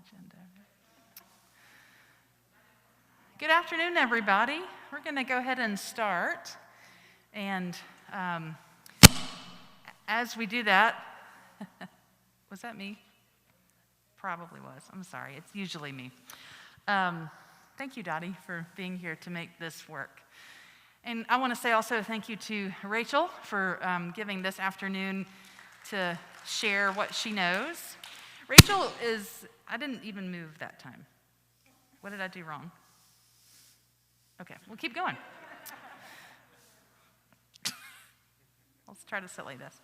agenda. Good afternoon, everybody. We're going to go ahead and start. And as we do that, was that me? Probably was. I'm sorry. It's usually me. Thank you, Dottie, for being here to make this work. And I want to say also thank you to Rachel for giving this afternoon to share what she knows. Rachel I didn't even move that time. What did I do wrong? Okay, we'll keep going. Let's try to silly this.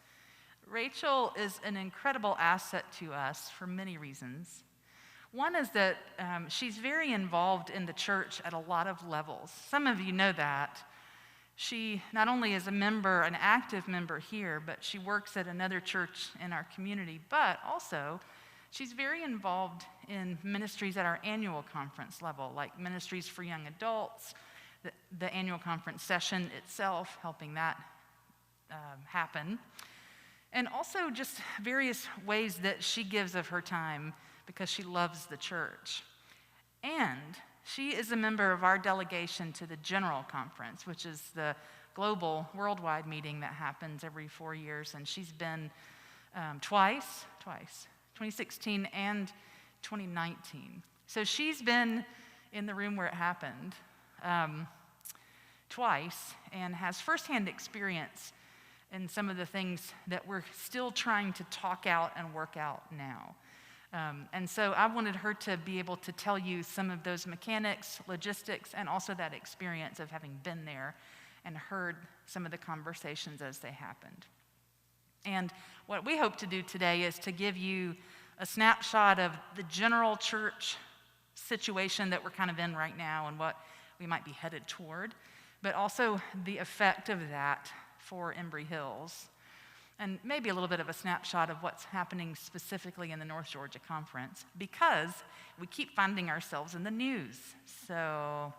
Rachel is an incredible asset to us for many reasons. One is that she's very involved in the church at a lot of levels. Some of you know that. She not only is an active member here, but she works at another church in our community, but also she's very involved in ministries at our annual conference level, like Ministries for Young Adults, the annual conference session itself, helping that happen, and also just various ways that she gives of her time because she loves the church. And she is a member of our delegation to the General Conference, which is the global worldwide meeting that happens every 4 years. And she's been twice, 2016 and 2019. So she's been in the room where it happened twice and has firsthand experience in some of the things that we're still trying to talk out and work out now. And so I wanted her to be able to tell you some of those mechanics, logistics, and also that experience of having been there and heard some of the conversations as they happened. And what we hope to do today is to give you a snapshot of the general church situation that we're kind of in right now and what we might be headed toward, but also the effect of that for Embry Hills. And maybe a little bit of a snapshot of what's happening specifically in the North Georgia Conference, because we keep finding ourselves in the news. So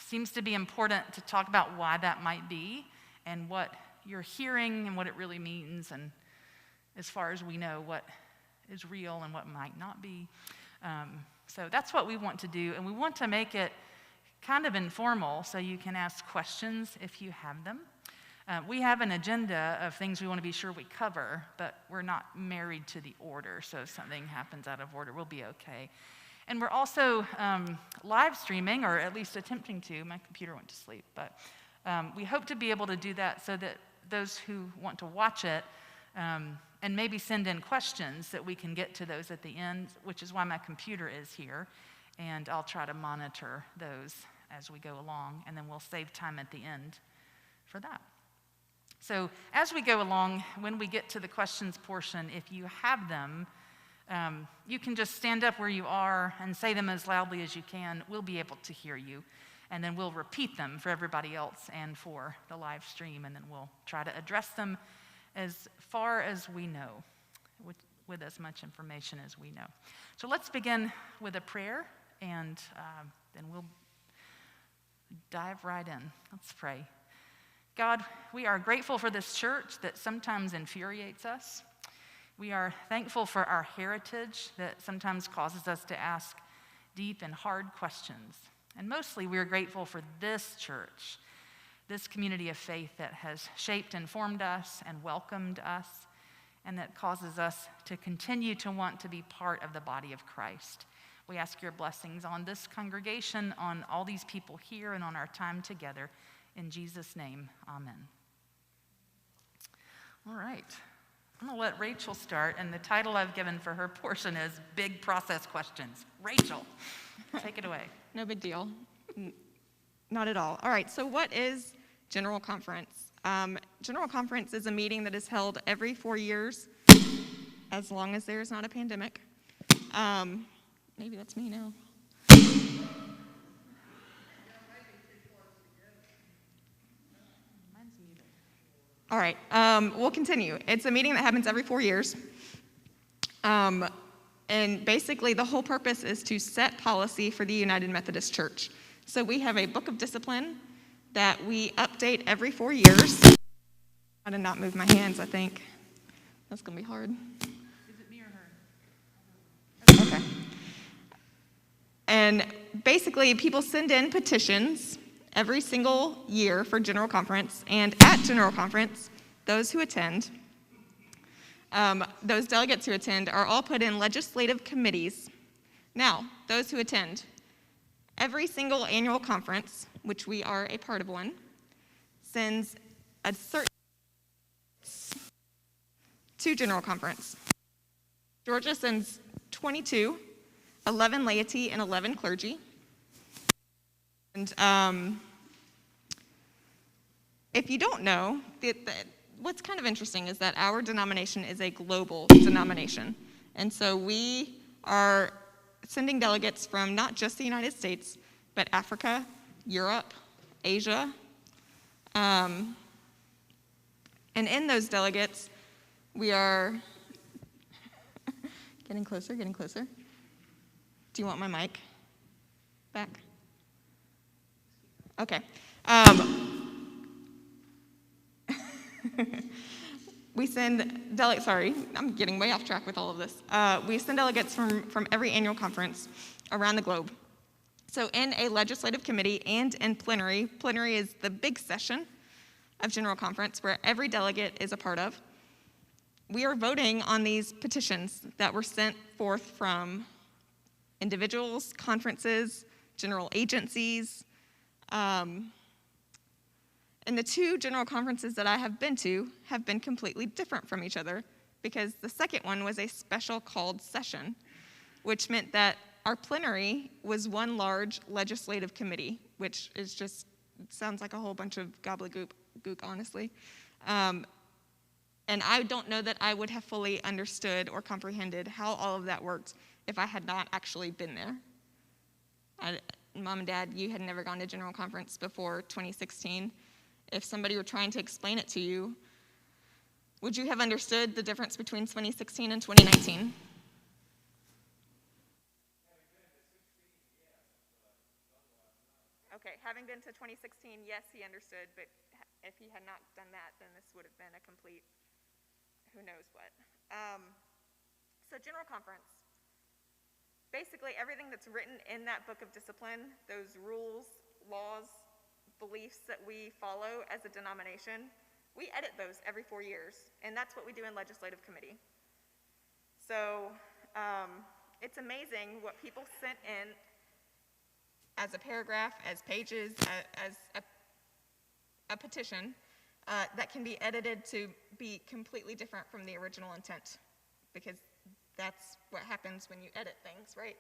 seems to be important to talk about why that might be and what you're hearing and what it really means, and as far as we know, what is real and what might not be. So that's what we want to do, and we want to make it kind of informal so you can ask questions if you have them. We have an agenda of things we want to be sure we cover, but we're not married to the order, so if something happens out of order, we'll be okay. And we're also live streaming, or at least attempting to. My computer went to sleep, but we hope to be able to do that so that those who want to watch it and maybe send in questions, that we can get to those at the end, which is why my computer is here, and I'll try to monitor those as we go along, and then we'll save time at the end for that. So as we go along, when we get to the questions portion, if you have them, you can just stand up where you are and say them as loudly as you can. We'll be able to hear you, and then we'll repeat them for everybody else and for the live stream, and then we'll try to address them as far as we know, with as much information as we know. So let's begin with a prayer, and then we'll dive right in. Let's pray. God, we are grateful for this church that sometimes infuriates us. We are thankful for our heritage that sometimes causes us to ask deep and hard questions. And mostly we are grateful for this church, this community of faith that has shaped and formed us and welcomed us, and that causes us to continue to want to be part of the body of Christ. We ask your blessings on this congregation, on all these people here, and on our time together. In Jesus' name, amen. All right. I'm going to let Rachel start, and the title I've given for her portion is Big Process Questions. Rachel, take it away. No big deal. Not at all. All right, so what is General Conference? General Conference is a meeting that is held every 4 years, as long as there is not a pandemic. Maybe that's me now. All right, we'll continue. It's a meeting that happens every 4 years. And basically the whole purpose is to set policy for the United Methodist Church. So we have a book of discipline that we update every 4 years. I did not move my hands, I think. That's going to be hard. Is it me or her? And basically, people send in petitions every single year for General Conference, and at General Conference, those delegates who attend are all put in legislative committees. Now, those who attend, every single annual conference, which we are a part of one, sends a certain to General Conference. Georgia sends 22, 11 laity, and 11 clergy. And if you don't know, what's kind of interesting is that our denomination is a global denomination. And so we are sending delegates from not just the United States, but Africa, Europe, Asia. And in those delegates, we are getting closer. Do you want my mic back? Okay. We send delegates, sorry, I'm getting way off track with all of this. We send delegates from every annual conference around the globe. So in a legislative committee and in plenary is the big session of General Conference where every delegate is a part of. We are voting on these petitions that were sent forth from individuals, conferences, general agencies. And the two general conferences that I have been to have been completely different from each other because the second one was a special called session, which meant that our plenary was one large legislative committee, which is just, sounds like a whole bunch of gobbledygook, honestly. And I don't know that I would have fully understood or comprehended how all of that worked if I had not actually been there. Mom and Dad, you had never gone to General Conference before 2016. If somebody were trying to explain it to you, would you have understood the difference between 2016 and 2019? Okay, having been to 2016, yes, he understood, but if he had not done that, then this would have been a complete who knows what. So General Conference. Basically, everything that's written in that book of discipline, those rules, laws, beliefs that we follow as a denomination, we edit those every 4 years, and that's what we do in legislative committee. So it's amazing what people sent in as a paragraph, as pages, as a petition that can be edited to be completely different from the original intent, because that's what happens when you edit things, right?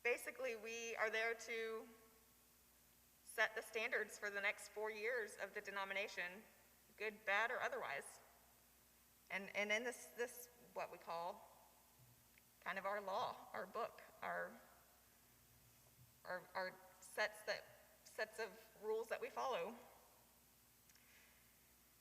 Basically, we are there to set the standards for the next 4 years of the denomination, good, bad, or otherwise. And in this what we call kind of our law, our book, our sets of rules that we follow.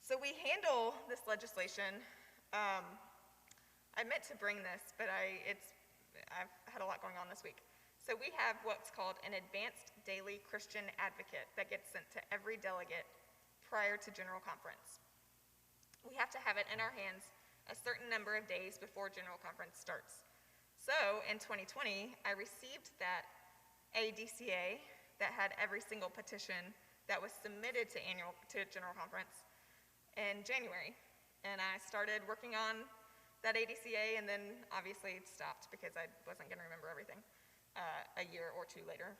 So we handle this legislation. I meant to bring this, but I've had a lot going on this week. So we have what's called an advanced daily Christian advocate that gets sent to every delegate prior to General Conference. We have to have it in our hands a certain number of days before General Conference starts. So in 2020, I received that ADCA that had every single petition that was submitted to General Conference in January. And I started working on that ADCA, and then obviously it stopped because I wasn't going to remember everything a year or two later.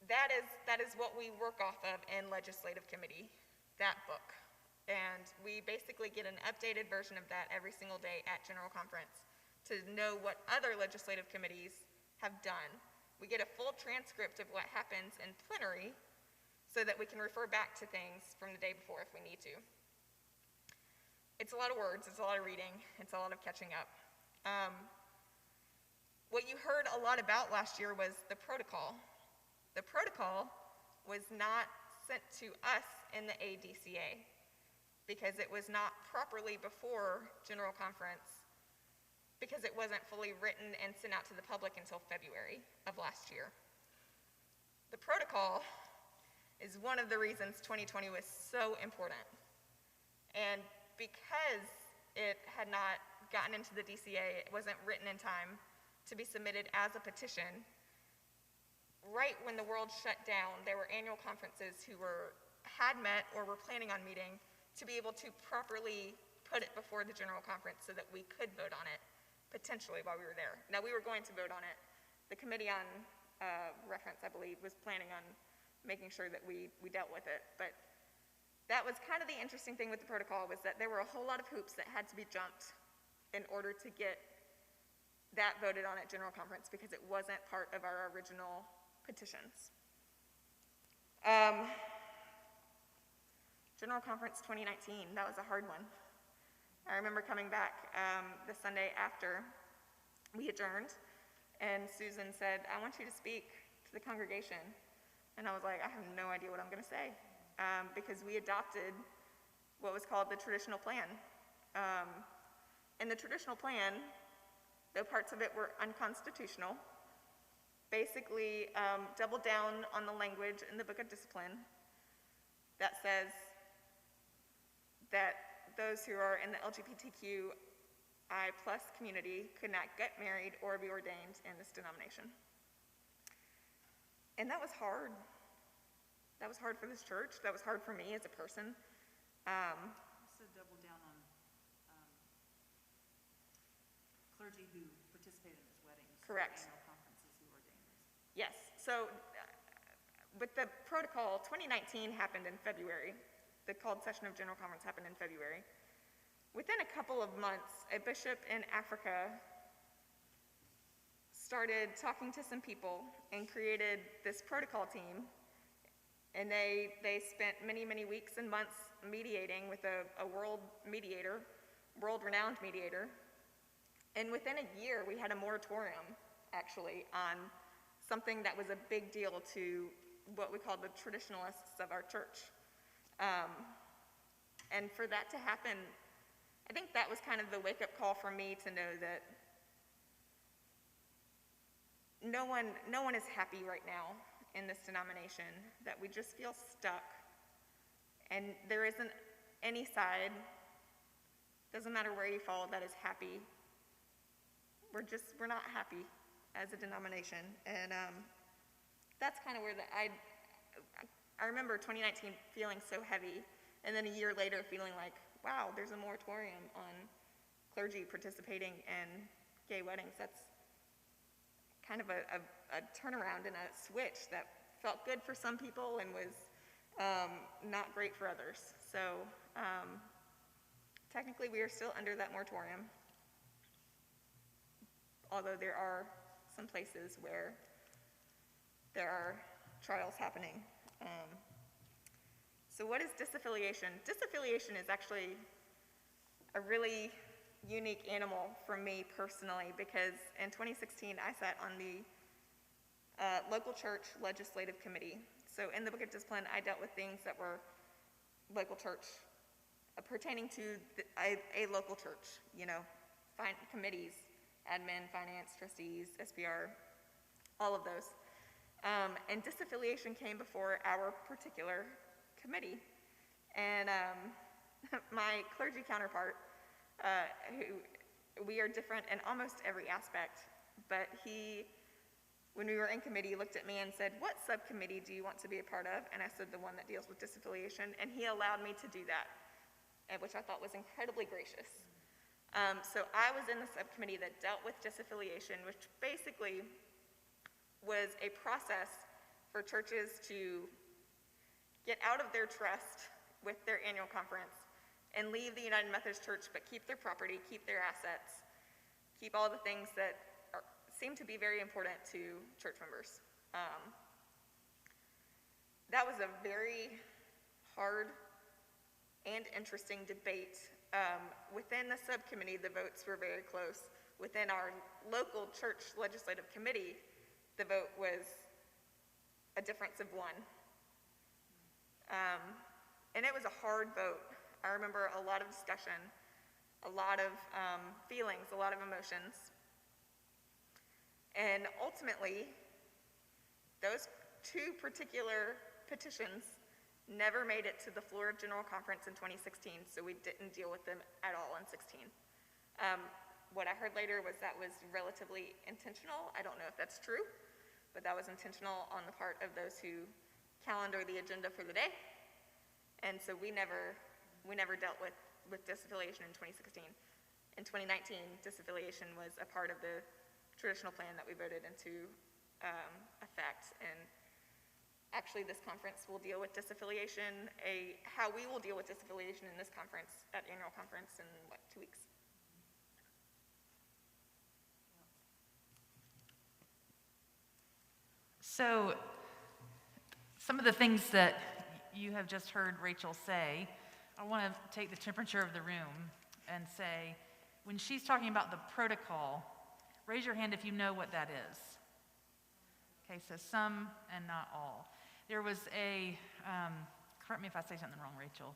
That is what we work off of in legislative committee, that book. And we basically get an updated version of that every single day at General Conference to know what other legislative committees have done. We get a full transcript of what happens in plenary so that we can refer back to things from the day before if we need to. It's a lot of words, it's a lot of reading, it's a lot of catching up. What you heard a lot about last year was the protocol. The protocol was not sent to us in the ADCA because it was not properly before General Conference, because it wasn't fully written and sent out to the public until February of last year. The protocol is one of the reasons 2020 was so important. And because it had not gotten into the DCA. It wasn't written in time to be submitted as a petition. Right when the world shut down, there were annual conferences who had met or were planning on meeting to be able to properly put it before the general conference so that we could vote on it, potentially while we were there. Now, we were going to vote on it. The Committee on Reference, I believe, was planning on making sure that we dealt with it. But that was kind of the interesting thing with the protocol, was that there were a whole lot of hoops that had to be jumped in order to get that voted on at General Conference, because it wasn't part of our original petitions. General Conference 2019, that was a hard one. I remember coming back the Sunday after we adjourned, and Susan said, "I want you to speak to the congregation." And I was like, I have no idea what I'm going to say, because we adopted what was called the traditional plan. And the traditional plan, though parts of it were unconstitutional, basically doubled down on the language in the Book of Discipline that says that those who are in the LGBTQI+ community could not get married or be ordained in this denomination. And that was hard. That was hard for this church. That was hard for me as a person. Also double down on clergy who participated in his weddings. Correct. Annual conferences who ordained us. Yes. So with the protocol, 2019 happened in February. The called session of General Conference happened in February. Within a couple of months, a bishop in Africa started talking to some people and created this protocol team. And they spent many, many weeks and months mediating with a world-renowned mediator. And within a year, we had a moratorium, actually, on something that was a big deal to what we call the traditionalists of our church. And for that to happen, I think that was kind of the wake-up call for me to know that no one is happy right now in this denomination, that we just feel stuck. And there isn't any side, doesn't matter where you fall, that is happy. We're not happy as a denomination. And that's kind of where I remember 2019 feeling so heavy, and then a year later feeling like, wow, there's a moratorium on clergy participating in gay weddings. That's kind of a turnaround and a switch that felt good for some people and was not great for others. So technically we are still under that moratorium, although there are some places where there are trials happening. So what is disaffiliation? Disaffiliation is actually a really unique animal for me personally, because in 2016 I sat on the local church legislative committee. So in the Book of Discipline, I dealt with things that were local church, pertaining to a local church, committees, admin, finance, trustees, SPR, all of those. And disaffiliation came before our particular committee. And my clergy counterpart, we are different in almost every aspect, but he, when we were in committee, looked at me and said, "What subcommittee do you want to be a part of?" And I said, "The one that deals with disaffiliation," and he allowed me to do that, which I thought was incredibly gracious. So I was in the subcommittee that dealt with disaffiliation, which basically was a process for churches to get out of their trust with their annual conference and leave the United Methodist Church, but keep their property, keep their assets, keep all the things that seem to be very important to church members. That was a very hard and interesting debate. Within the subcommittee, the votes were very close. Within our local church legislative committee, the vote was a difference of 1. And it was a hard vote. I remember a lot of discussion, a lot of feelings, a lot of emotions. And ultimately, those 2 particular petitions never made it to the floor of General Conference in 2016, so we didn't deal with them at all in 16. What I heard later was that was relatively intentional. I don't know if that's true, but that was intentional on the part of those who calendar the agenda for the day. And so we never dealt with disaffiliation in 2016. In 2019, disaffiliation was a part of the traditional plan that we voted into effect. And actually, this conference will deal with disaffiliation, how we will deal with disaffiliation in this conference at annual conference in, 2 weeks. So, some of the things that you have just heard Rachel say, I want to take the temperature of the room and say, when she's talking about the protocol, raise your hand if you know what that is. Okay, so some and not all. There was correct me if I say something wrong, Rachel.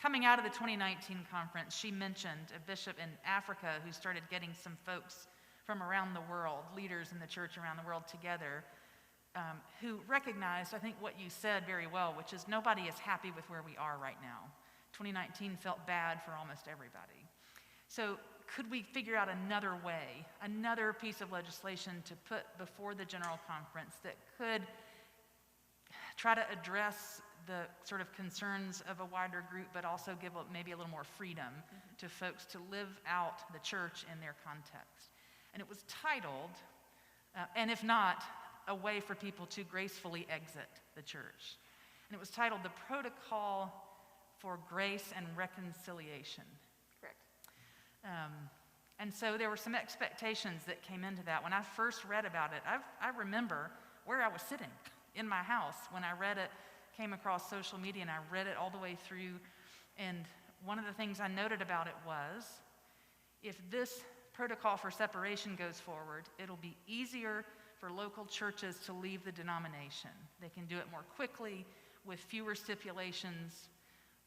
Coming out of the 2019 conference, she mentioned a bishop in Africa who started getting some folks from around the world, leaders in the church around the world together, who recognized, I think, what you said very well, which is nobody is happy with where we are right now. 2019 felt bad for almost everybody. So could we figure out another way, another piece of legislation to put before the General Conference that could try to address the sort of concerns of a wider group, but also give maybe a little more freedom to folks to live out the church in their context? And it was titled, and if not, a way for people to gracefully exit the church. And it was titled, The Protocol for Grace and Reconciliation. Correct. And so there were some expectations that came into that. When I first read about it, I remember where I was sitting in my house when I read it, came across social media, and I read it all the way through. And one of the things I noted about it was, if this protocol for separation goes forward, it'll be easier for local churches to leave the denomination. They can do it more quickly with fewer stipulations,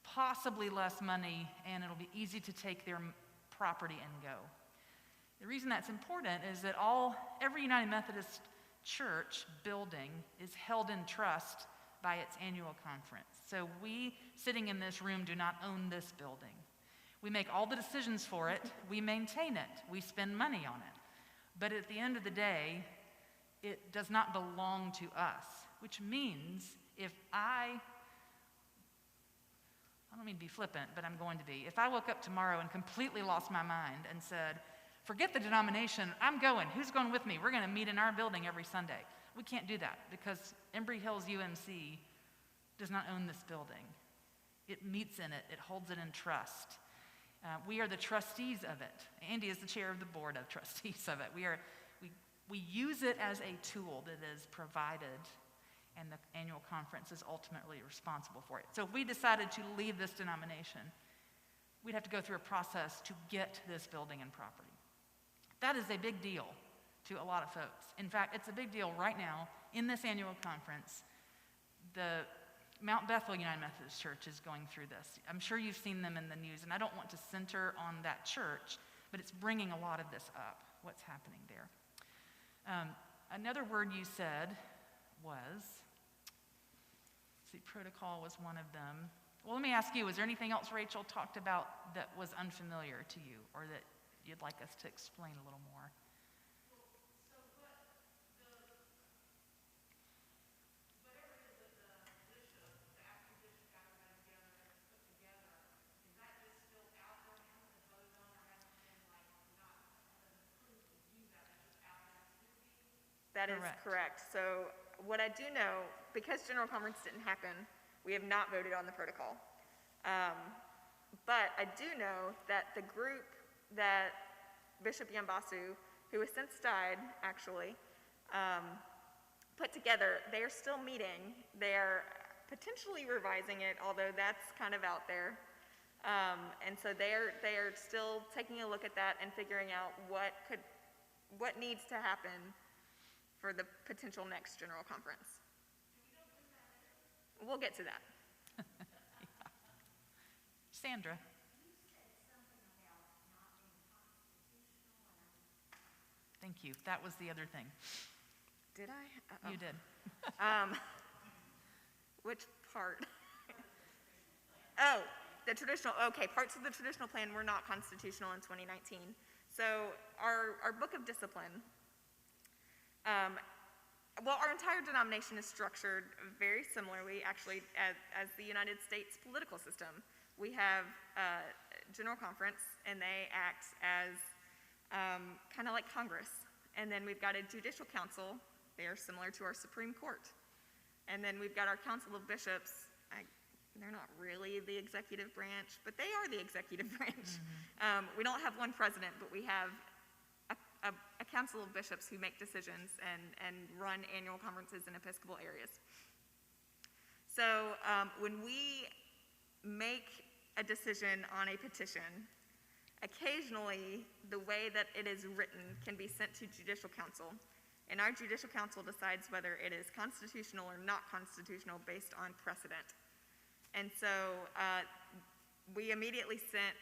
possibly less money, and it'll be easy to take their property and go. The reason that's important is that every United Methodist church building is held in trust by its annual conference. So we, sitting in this room, do not own this building. We make all the decisions for it, we maintain it, we spend money on it. But at the end of the day, it does not belong to us, which means if I don't mean to be flippant, but I'm going to be. If I woke up tomorrow and completely lost my mind and said, forget the denomination, I'm going, who's going with me? We're going to meet in our building every Sunday. We can't do that because Embry Hills UMC does not own this building. It meets in it, it holds it in trust. We are the trustees of it. Andy is the chair of the board of trustees of it. We use it as a tool that is provided, and the annual conference is ultimately responsible for it. So if we decided to leave this denomination, we'd have to go through a process to get this building and property. That is a big deal to a lot of folks. In fact, it's a big deal right now in this annual conference. The Mount Bethel United Methodist Church is going through this. I'm sure you've seen them in the news, and I don't want to center on that church, but it's bringing a lot of this up, what's happening there. Another word you said was, protocol was one of them. Well, let me ask you, was there anything else Rachel talked about that was unfamiliar to you or that you'd like us to explain a little more? That is correct. So what I do know, because General Conference didn't happen, we have not voted on the protocol. But I do know that the group that Bishop Yambasu, who has since died, actually, put together, they are still meeting. They are potentially revising it, although that's kind of out there. And so they are still taking a look at that and figuring out what needs to happen for the potential next General Conference. We'll get to that. Yeah. Sandra. Thank you. That was the other thing. Did I? You did. Which part? Oh, parts of the traditional plan were not constitutional in 2019. So our book of discipline, our entire denomination is structured very similarly, actually, as the United States political system. We have a general conference, and they act as kind of like Congress. And then we've got a judicial council. They are similar to our Supreme Court. And then we've got our council of bishops. They're not really the executive branch, but they are the executive branch. Mm-hmm. We don't have one president, but we have a council of bishops who make decisions and run annual conferences in Episcopal areas. So when we make a decision on a petition, occasionally the way that it is written can be sent to judicial council, and our judicial council decides whether it is constitutional or not constitutional based on precedent. And so we immediately sent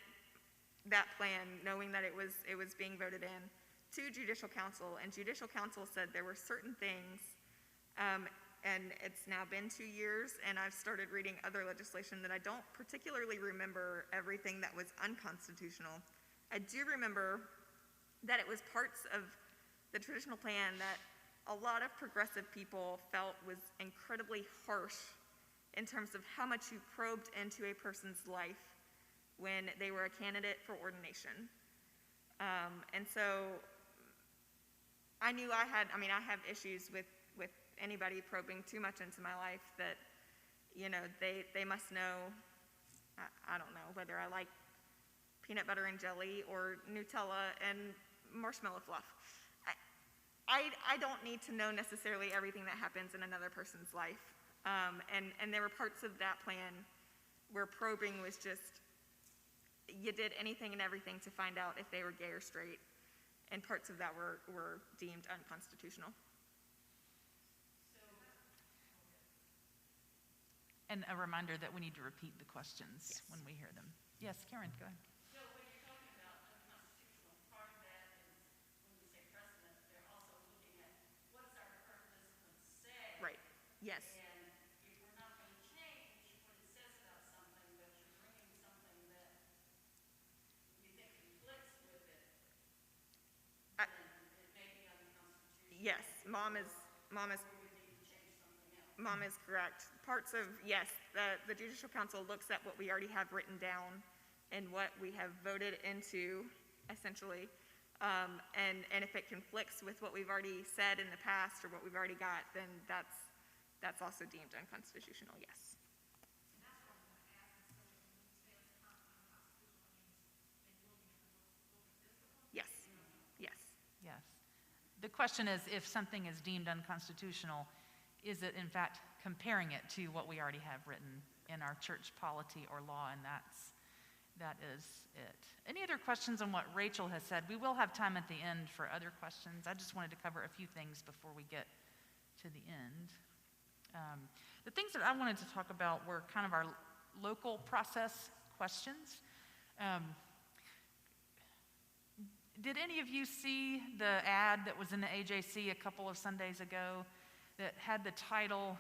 that plan, knowing that it was being voted in, to judicial council, and judicial council said there were certain things, and it's now been 2 years, and I've started reading other legislation that I don't particularly remember everything that was unconstitutional. I do remember that it was parts of the traditional plan that a lot of progressive people felt was incredibly harsh in terms of how much you probed into a person's life when they were a candidate for ordination. And so I knew I have issues with anybody probing too much into my life that, they must know, I don't know, whether I like peanut butter and jelly or Nutella and marshmallow fluff. I don't need to know necessarily everything that happens in another person's life. And there were parts of that plan where probing was just, you did anything and everything to find out if they were gay or straight, and parts of that were deemed unconstitutional. And a reminder that we need to repeat the questions when we hear them. Yes, Karen, go ahead. So when you're talking about unconstitutional, part of that is when you say precedent, they're also looking at what does our current discipline say? Right, yes. And if we're not going to change what it says about something, but you're bringing something that you think conflicts with it, then it may be unconstitutional. Yes, mom is correct. Parts of, yes, the judicial council looks at what we already have written down and what we have voted into, essentially, and if it conflicts with what we've already said in the past or what we've already got, then that's also deemed unconstitutional, yes. Yes, yes. Yes. The question is, if something is deemed unconstitutional, is it in fact comparing it to what we already have written in our church polity or law, and that is it. Any other questions on what Rachel has said? We will have time at the end for other questions. I just wanted to cover a few things before we get to the end. The things that I wanted to talk about were kind of our local process questions. Did any of you see the ad that was in the AJC a couple of Sundays ago that had the title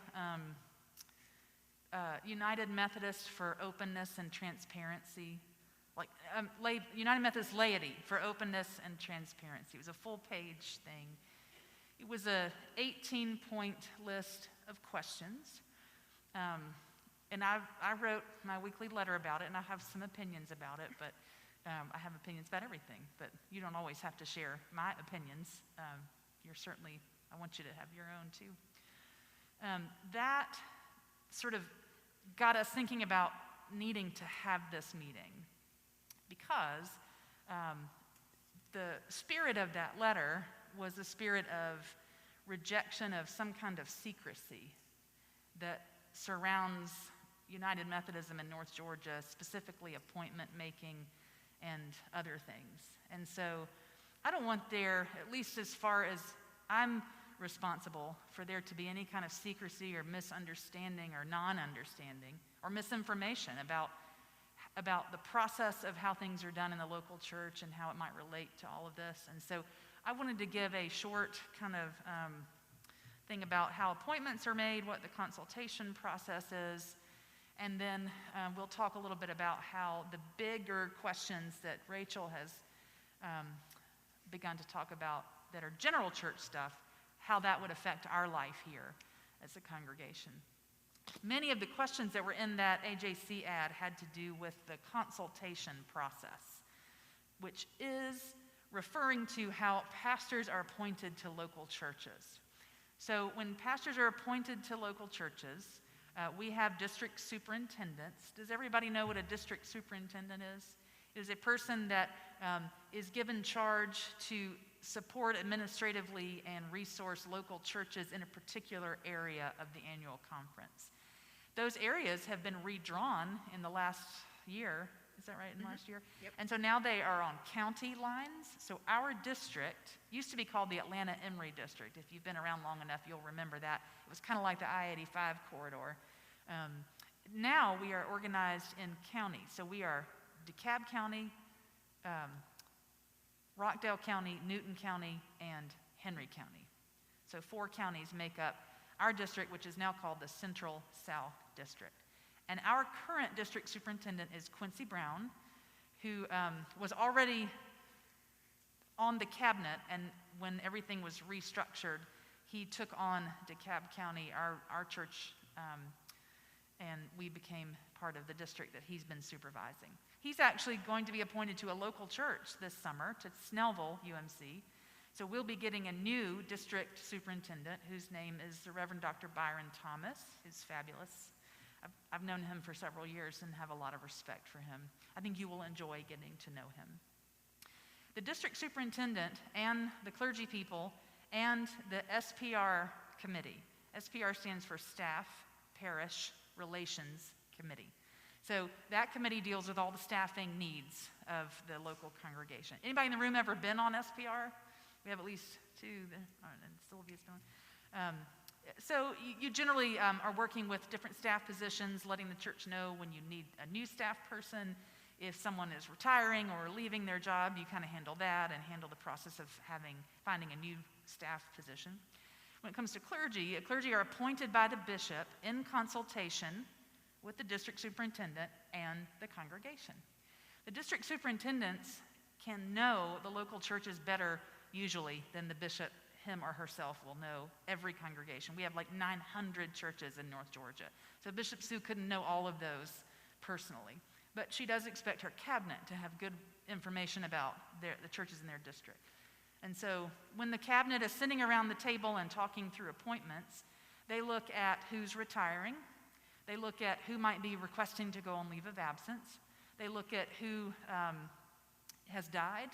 United Methodist for Openness and Transparency? United Methodist Laity for Openness and Transparency. It was a full-page thing. It was a 18-point list of questions. And I wrote my weekly letter about it, and I have some opinions about it, but I have opinions about everything, but you don't always have to share my opinions. I want you to have your own too. That sort of got us thinking about needing to have this meeting because the spirit of that letter was a spirit of rejection of some kind of secrecy that surrounds United Methodism in North Georgia, specifically appointment making and other things. And so I don't want there, at least as far as I'm responsible, for there to be any kind of secrecy or misunderstanding or non-understanding or misinformation about the process of how things are done in the local church and how it might relate to all of this. And so I wanted to give a short kind of thing about how appointments are made, what the consultation process is, And then we'll talk a little bit about how the bigger questions that Rachel has begun to talk about that are general church stuff, how that would affect our life here as a congregation. Many of the questions that were in that AJC ad had to do with the consultation process, which is referring to how pastors are appointed to local churches. So when pastors are appointed to local churches, we have district superintendents. Does everybody know what a district superintendent is? It is a person that is given charge to support administratively and resource local churches in a particular area of the annual conference. Those areas have been redrawn in the last year. Is that right, in last year? Yep. And so now they are on county lines. So our district used to be called the Atlanta Emory District. If you've been around long enough, you'll remember that. It was kind of like the I-85 corridor. Now we are organized in counties. So we are DeKalb County, Rockdale County, Newton County, and Henry County. So 4 counties make up our district, which is now called the Central South District. And our current district superintendent is Quincy Brown, who was already on the cabinet, and when everything was restructured, he took on DeKalb County, our church, and we became part of the district that he's been supervising. He's actually going to be appointed to a local church this summer, to Snellville UMC. So we'll be getting a new district superintendent whose name is the Reverend Dr. Byron Thomas, who's fabulous. I've known him for several years and have a lot of respect for him. I think you will enjoy getting to know him. The district superintendent and the clergy people and the SPR committee. SPR stands for Staff Parish Relations Committee. So that committee deals with all the staffing needs of the local congregation. Anybody in the room ever been on SPR? We have at least 2, and Sylvia's doing. So you generally are working with different staff positions, letting the church know when you need a new staff person. If someone is retiring or leaving their job, you kind of handle that and handle the process of finding a new staff position. When it comes to clergy are appointed by the bishop in consultation with the district superintendent and the congregation. The district superintendents can know the local churches better usually than the bishop, him or herself, will know every congregation. We have like 900 churches in North Georgia. So Bishop Sue couldn't know all of those personally. But she does expect her cabinet to have good information about the churches in their district. And so when the cabinet is sitting around the table and talking through appointments, they look at who's retiring. They look at who might be requesting to go on leave of absence. They look at who has died.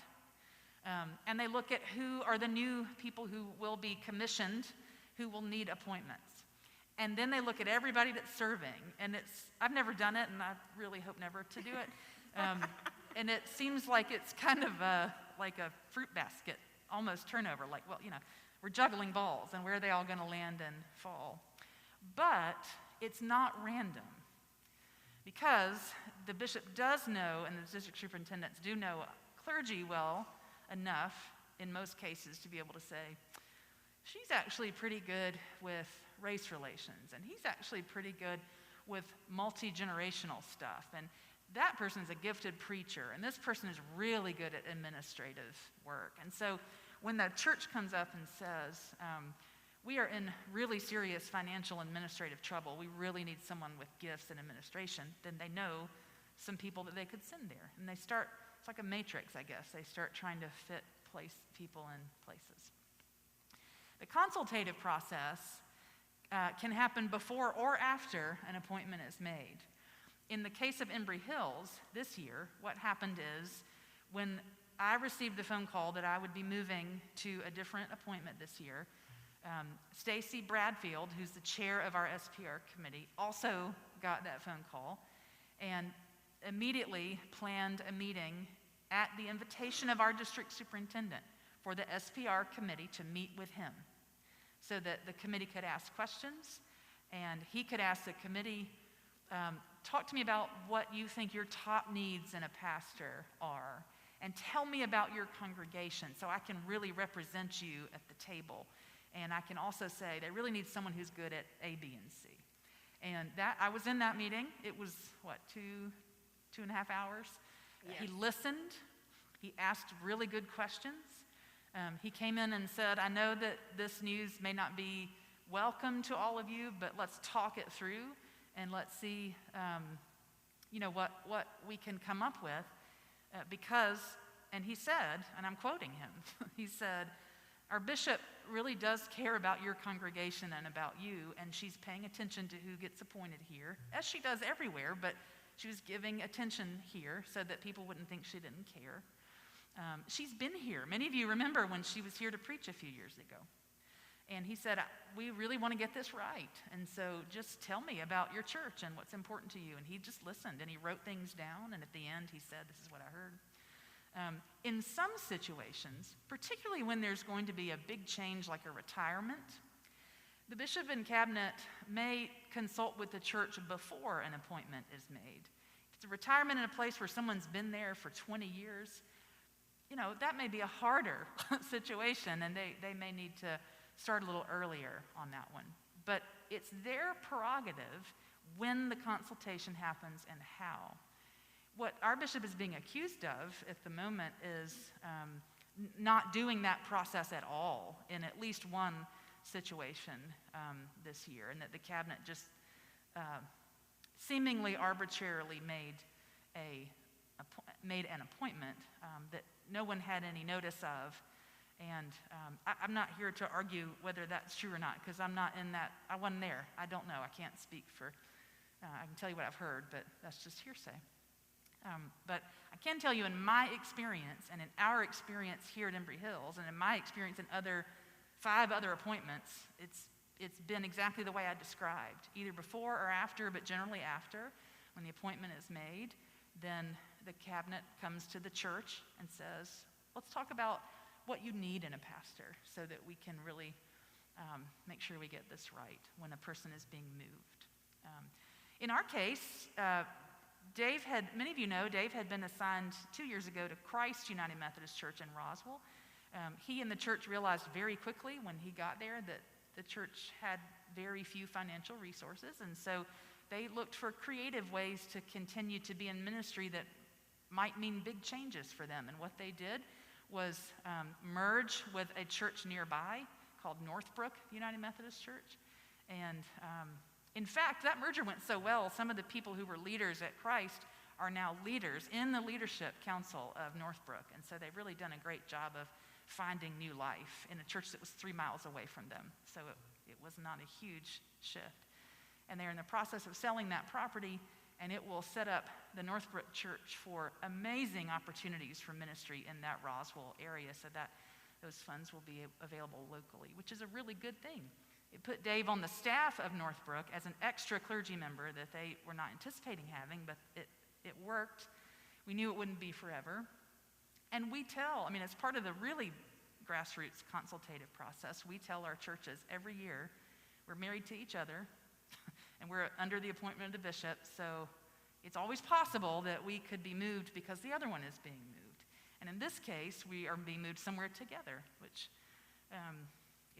And they look at who are the new people who will be commissioned, who will need appointments. And then they look at everybody that's serving. And I've never done it, and I really hope never to do it. And it seems like it's kind of like a fruit basket, almost turnover. Like, well, we're juggling balls, and where are they all going to land and fall? But it's not random, because the bishop does know, and the district superintendents do know clergy well enough in most cases to be able to say, she's actually pretty good with race relations, and he's actually pretty good with multi-generational stuff, and that person's a gifted preacher, and this person is really good at administrative work. And so when the church comes up and says, we are in really serious financial administrative trouble, we really need someone with gifts in administration, then they know some people that they could send there. And they start, it's like a matrix, I guess. They start trying to fit people in places. The consultative process can happen before or after an appointment is made. In the case of Embry Hills this year, what happened is when I received the phone call that I would be moving to a different appointment this year, Stacy Bradfield, who's the chair of our SPR committee, also got that phone call and immediately planned a meeting at the invitation of our district superintendent for the SPR committee to meet with him so that the committee could ask questions and he could ask the committee, talk to me about what you think your top needs in a pastor are, and tell me about your congregation so I can really represent you at the table. And I can also say they really need someone who's good at A, B, and C. And that I was in that meeting. It was, what, 2.5 hours? Yes. He listened. He asked really good questions. He came in and said, I know that this news may not be welcome to all of you, but let's talk it through and let's see what we can come up with. Because, and he said, and I'm quoting him, he said, our bishop really does care about your congregation and about you, and she's paying attention to who gets appointed here, as she does everywhere, but she was giving attention here so that people wouldn't think she didn't care. She's been here. Many of you remember when she was here to preach a few years ago. And he said, we really want to get this right. And so just tell me about your church and what's important to you. And he just listened and he wrote things down. And at the end, he said, this is what I heard. In some situations, particularly when there's going to be a big change like a retirement, the bishop and cabinet may consult with the church before an appointment is made. If it's a retirement in a place where someone's been there for 20 years, that may be a harder situation, and they may need to start a little earlier on that one. But it's their prerogative when the consultation happens and how. What our bishop is being accused of at the moment is not doing that process at all in at least one situation this year, and that the cabinet just seemingly arbitrarily made an appointment that no one had any notice of. And I'm not here to argue whether that's true or not, because I'm not in that. I wasn't there. I don't know. I can't speak for. I can tell you what I've heard, but that's just hearsay. But I can tell you in my experience and in our experience here at Embry Hills and in my experience in 5 other appointments, it's been exactly the way I described, either before or after, but generally after. When the appointment is made, then the cabinet comes to the church and says, let's talk about what you need in a pastor so that we can really make sure we get this right when a person is being moved. In our case, many of you know, Dave had been assigned 2 years ago to Christ United Methodist Church in Roswell. He and the church realized very quickly when he got there that the church had very few financial resources, and so they looked for creative ways to continue to be in ministry that might mean big changes for them. And what they did was merge with a church nearby called Northbrook United Methodist Church. And in fact, that merger went so well, some of the people who were leaders at Christ are now leaders in the leadership council of Northbrook. And so they've really done a great job of finding new life in a church that was 3 miles away from them. So it was not a huge shift. And they're in the process of selling that property, and it will set up the Northbrook Church for amazing opportunities for ministry in that Roswell area, so that those funds will be available locally, which is a really good thing. It put Dave on the staff of Northbrook as an extra clergy member that they were not anticipating having, but it worked. We knew it wouldn't be forever. And as part of the really grassroots consultative process, we tell our churches every year we're married to each other and we're under the appointment of the bishop, so it's always possible that we could be moved because the other one is being moved. And in this case, we are being moved somewhere together, which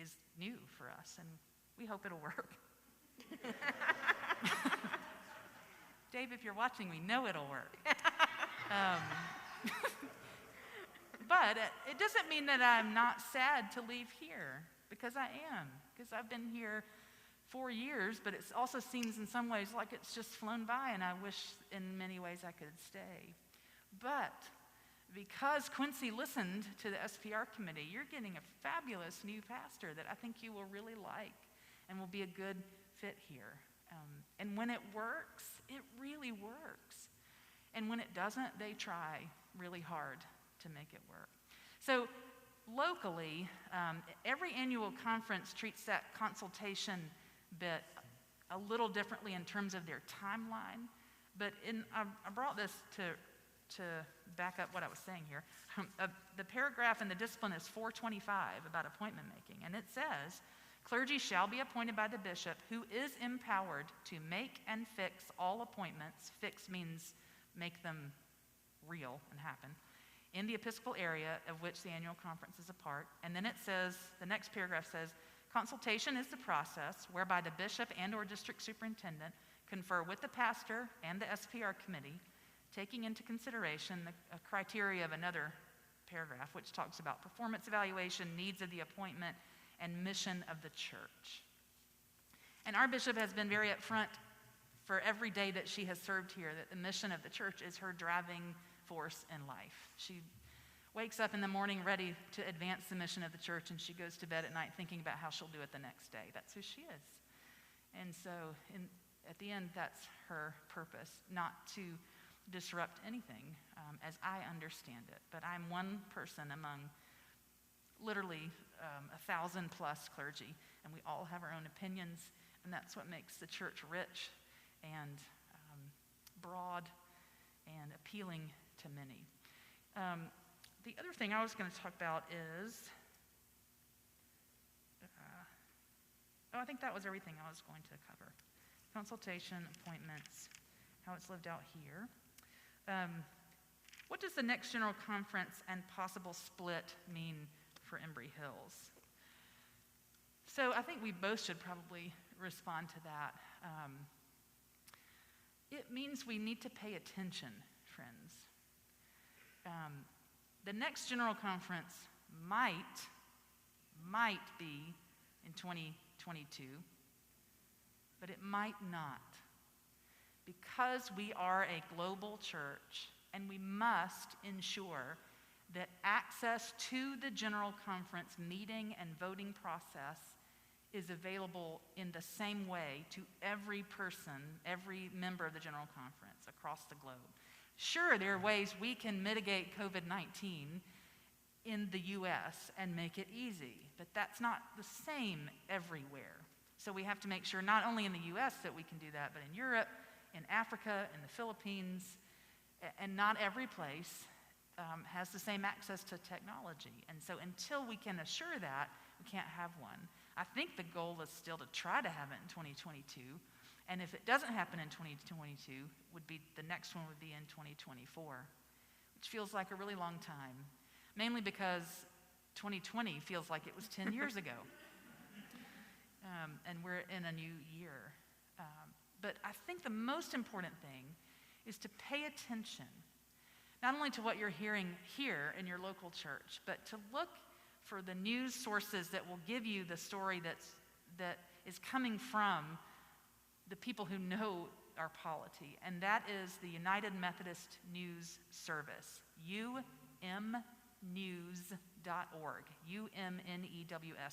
is new for us, and we hope it'll work. Dave, if you're watching, we know it'll work. But it doesn't mean that I'm not sad to leave here, because I am, because I've been here 4 years, but it also seems in some ways like it's just flown by, and I wish in many ways I could stay. But because Quincy listened to the SPR committee, you're getting a fabulous new pastor that I think you will really like and will be a good fit here. And when it works, it really works. And when it doesn't, they try really hard to make it work. So locally, every annual conference treats that consultation bit a little differently in terms of their timeline. But I brought this to back up what I was saying here. The paragraph in the discipline is 425 about appointment making, and it says, clergy shall be appointed by the bishop, who is empowered to make and fix all appointments. Fix means make them real and happen in the Episcopal area of which the annual conference is a part. And then it says, the next paragraph says, Consultation is the process whereby the bishop and/or district superintendent confer with the pastor and the SPR committee, taking into consideration the criteria of another paragraph, which talks about performance evaluation, needs of the appointment, and mission of the church. And our bishop has been very upfront for every day that she has served here that the mission of the church is her driving force in life. She wakes up in the morning ready to advance the mission of the church, and she goes to bed at night thinking about how she'll do it the next day. That's who she is. And so at the end, that's her purpose, not to disrupt anything as I understand it. But I'm one person among literally 1,000 plus clergy, and we all have our own opinions, and that's what makes the church rich and broad and appealing to many. The other thing I was going to talk about is, I think that was everything I was going to cover. Consultation, appointments, how it's lived out here. What does the next General Conference and possible split mean for Embry Hills? So I think we both should probably respond to that. It means we need to pay attention, friends. The next General Conference might be in 2022, but it might not, because we are a global church and we must ensure that access to the General Conference meeting and voting process is available in the same way to every person, every member of the General Conference across the globe. Sure, there are ways we can mitigate COVID-19 in the U.S. and make it easy, but that's not the same everywhere. So we have to make sure not only in the U.S. that we can do that, but in Europe, in Africa, in the Philippines, and not every place has the same access to technology. And so until we can assure that, we can't have one. I think the goal is still to try to have it in 2022. And if it doesn't happen in 2022, the next one would be in 2024, which feels like a really long time, mainly because 2020 feels like it was 10 years ago. And we're in a new year. But I think the most important thing is to pay attention, not only to what you're hearing here in your local church, but to look for the news sources that will give you the story that is coming from the people who know our polity, and that is the United Methodist News Service, umnews.org, umnews.org.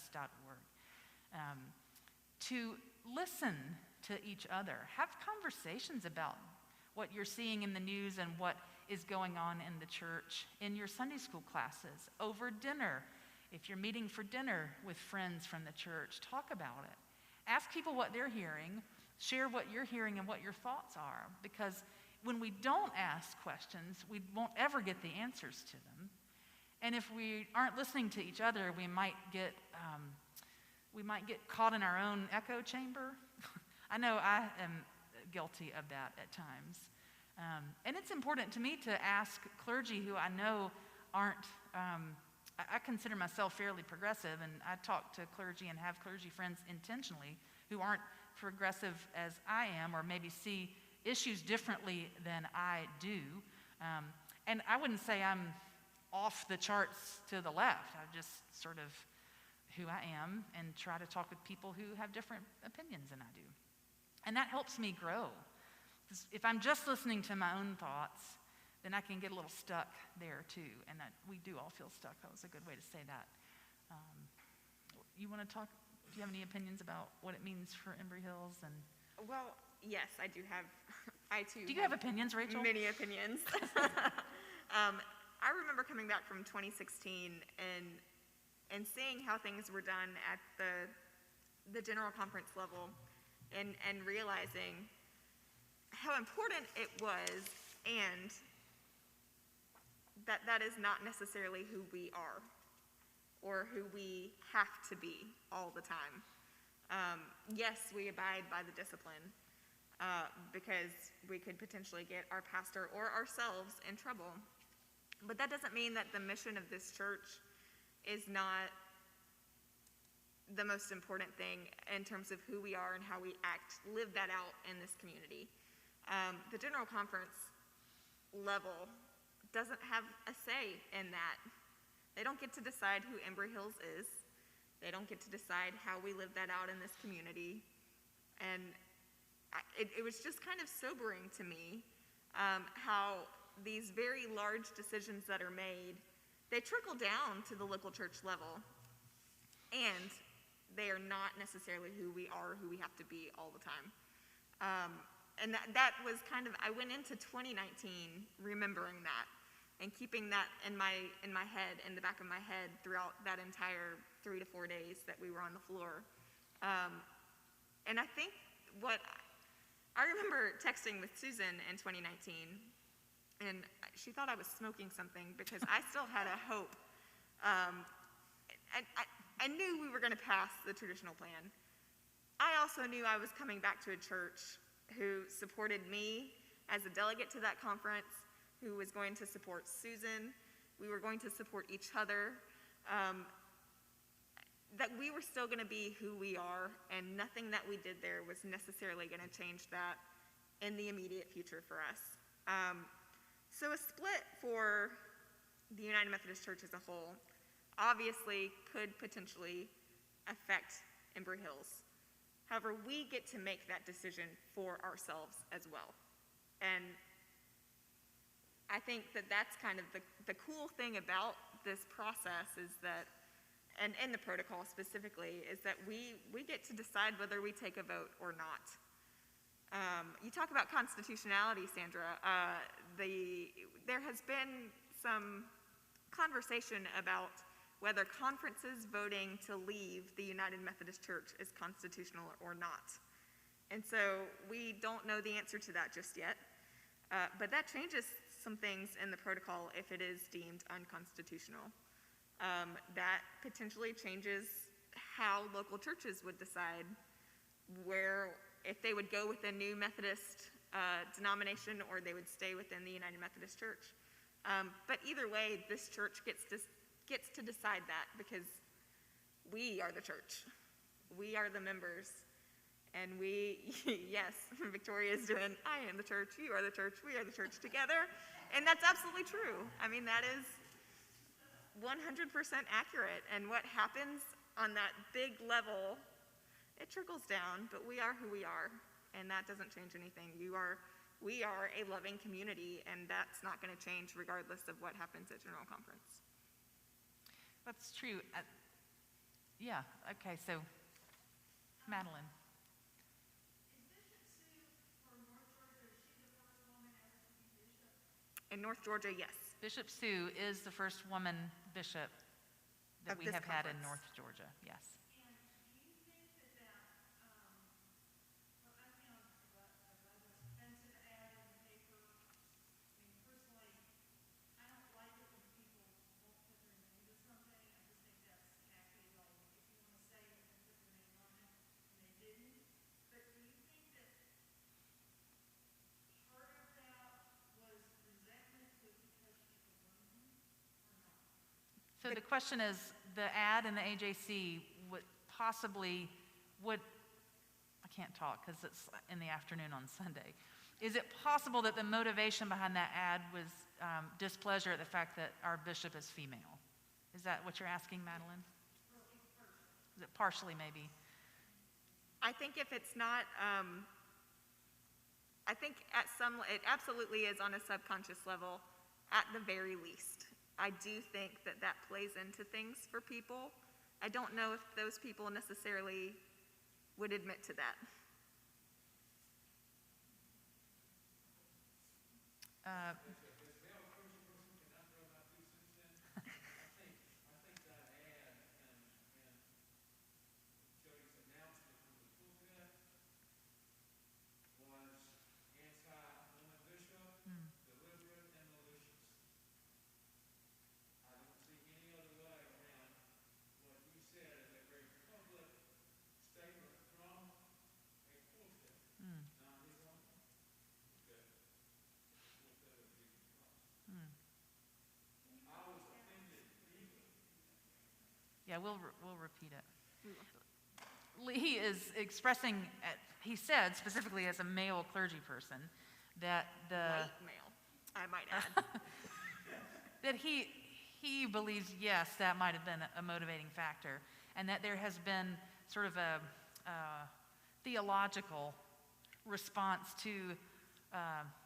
To listen to each other, have conversations about what you're seeing in the news and what is going on in the church, in your Sunday school classes, over dinner. If you're meeting for dinner with friends from the church, talk about it. Ask people what they're hearing. Share what you're hearing and what your thoughts are, because when we don't ask questions, we won't ever get the answers to them. And if we aren't listening to each other, we might get caught in our own echo chamber. I know I am guilty of that at times. And it's important to me to ask clergy who I know aren't, I consider myself fairly progressive, and I talk to clergy and have clergy friends intentionally who aren't progressive as I am, or maybe see issues differently than I do. And I wouldn't say I'm off the charts to the left. I'm just sort of who I am and try to talk with people who have different opinions than I do. And that helps me grow. Because if I'm just listening to my own thoughts, then I can get a little stuck there too. And we do all feel stuck. That was a good way to say that. You want to talk? Do you have any opinions about what it means for Embry Hills? And Well, yes, I do have. I too. Do you have opinions, Rachel? Many opinions. I remember coming back from 2016 and seeing how things were done at the general conference level, and realizing how important it was, and that is not necessarily who we are or who we have to be all the time. Yes, we abide by the discipline because we could potentially get our pastor or ourselves in trouble. But that doesn't mean that the mission of this church is not the most important thing in terms of who we are and how we live that out in this community. The General Conference level doesn't have a say in that. They don't get to decide who Embry Hills is. They don't get to decide how we live that out in this community. And it was just kind of sobering to me how these very large decisions that are made, they trickle down to the local church level. And they are not necessarily who we are, who we have to be all the time. And that was kind of, I went into 2019 remembering that and keeping that in my head, in the back of my head throughout that entire 3 to 4 days that we were on the floor. And I think I remember texting with Susan in 2019, and she thought I was smoking something because I still had a hope. I knew we were going to pass the traditional plan. I also knew I was coming back to a church who supported me as a delegate to that conference, who was going to support Susan. We were going to support each other. That we were still going to be who we are, and nothing that we did there was necessarily going to change that in the immediate future for us. So a split for the United Methodist Church as a whole obviously could potentially affect Embry Hills. However, we get to make that decision for ourselves as well. And I think that that's kind of the cool thing about this process is that, and in the protocol specifically, is that we get to decide whether we take a vote or not. You talk about constitutionality, Sandra. There has been some conversation about whether conferences voting to leave the United Methodist Church is constitutional or not. And so we don't know the answer to that just yet, but that changes some things in the protocol if it is deemed unconstitutional. That potentially changes how local churches would decide if they would go with a new Methodist denomination or they would stay within the United Methodist Church. But either way, this church gets to decide that because we are the church. We are the members. And yes, Victoria is doing, I am the church, you are the church, we are the church together. And that's absolutely true. I mean, that is 100% accurate. And what happens on that big level, it trickles down, but we are who we are. And that doesn't change anything. We are a loving community, and that's not going to change regardless of what happens at General Conference. That's true. Yeah, okay, so Madeline. Is Bishop Sue for North Georgia, is she the first woman ever to be bishop? In North Georgia, yes. Bishop Sue is the first woman bishop that Of we this have had in conference. North Georgia, yes. And do you think that, well, I found a offensive ad in the paper. I mean, personally, I don't like it when people won't put their name to something. I just think that's tacky. Well, if you want to say it and put their name on it, and they didn't. But do you think that part of that was resentment because people wanted him or not? So the question is, the ad in the AJC would possibly, I can't talk because it's in the afternoon on Sunday. Is it possible that the motivation behind that ad was displeasure at the fact that our bishop is female? Is that what you're asking, Madeline? Is it partially maybe? I think if it's not, I think it absolutely is on a subconscious level at the very least. I do think that plays into things for people. I don't know if those people necessarily would admit to that. Yeah, we'll repeat it. He is expressing, he said specifically as a male clergy person, that White male, I might add. that he believes, yes, that might have been a motivating factor, and that there has been sort of a theological response to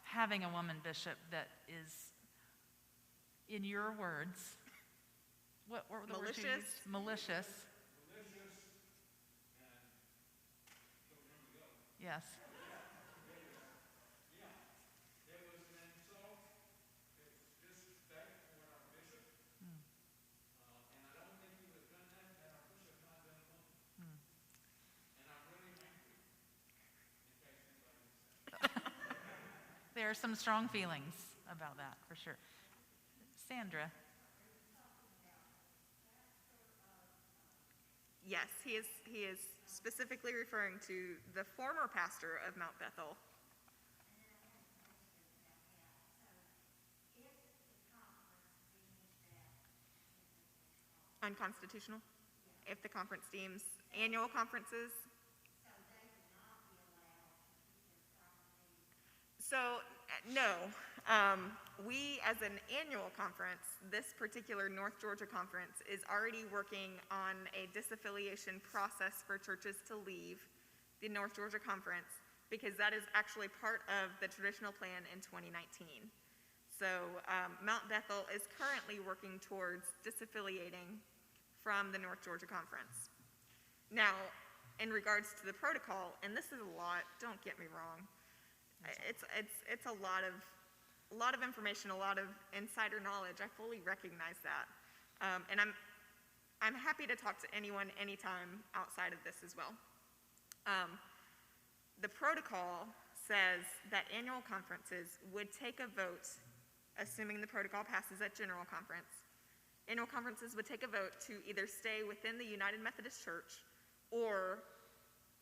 having a woman bishop that is, in your words, what were the words you Malicious. used? Malicious. Yes. There are some strong feelings about that, for sure. Sandra. Yes, he is specifically referring to the former pastor of Mount Bethel. Unconstitutional? If the conference deems annual conferences? So, no. We, as an annual conference, this particular North Georgia conference is already working on a disaffiliation process for churches to leave the North Georgia conference, because that is actually part of the traditional plan in 2019. So Mount Bethel is currently working towards disaffiliating from the North Georgia conference. Now, in regards to the protocol, and this is a lot, don't get me wrong, it's a lot of information, a lot of insider knowledge. I fully recognize that, and I'm happy to talk to anyone anytime outside of this as well. The protocol says that annual conferences would take a vote, assuming the protocol passes at general conference. Annual conferences would take a vote to either stay within the United Methodist Church or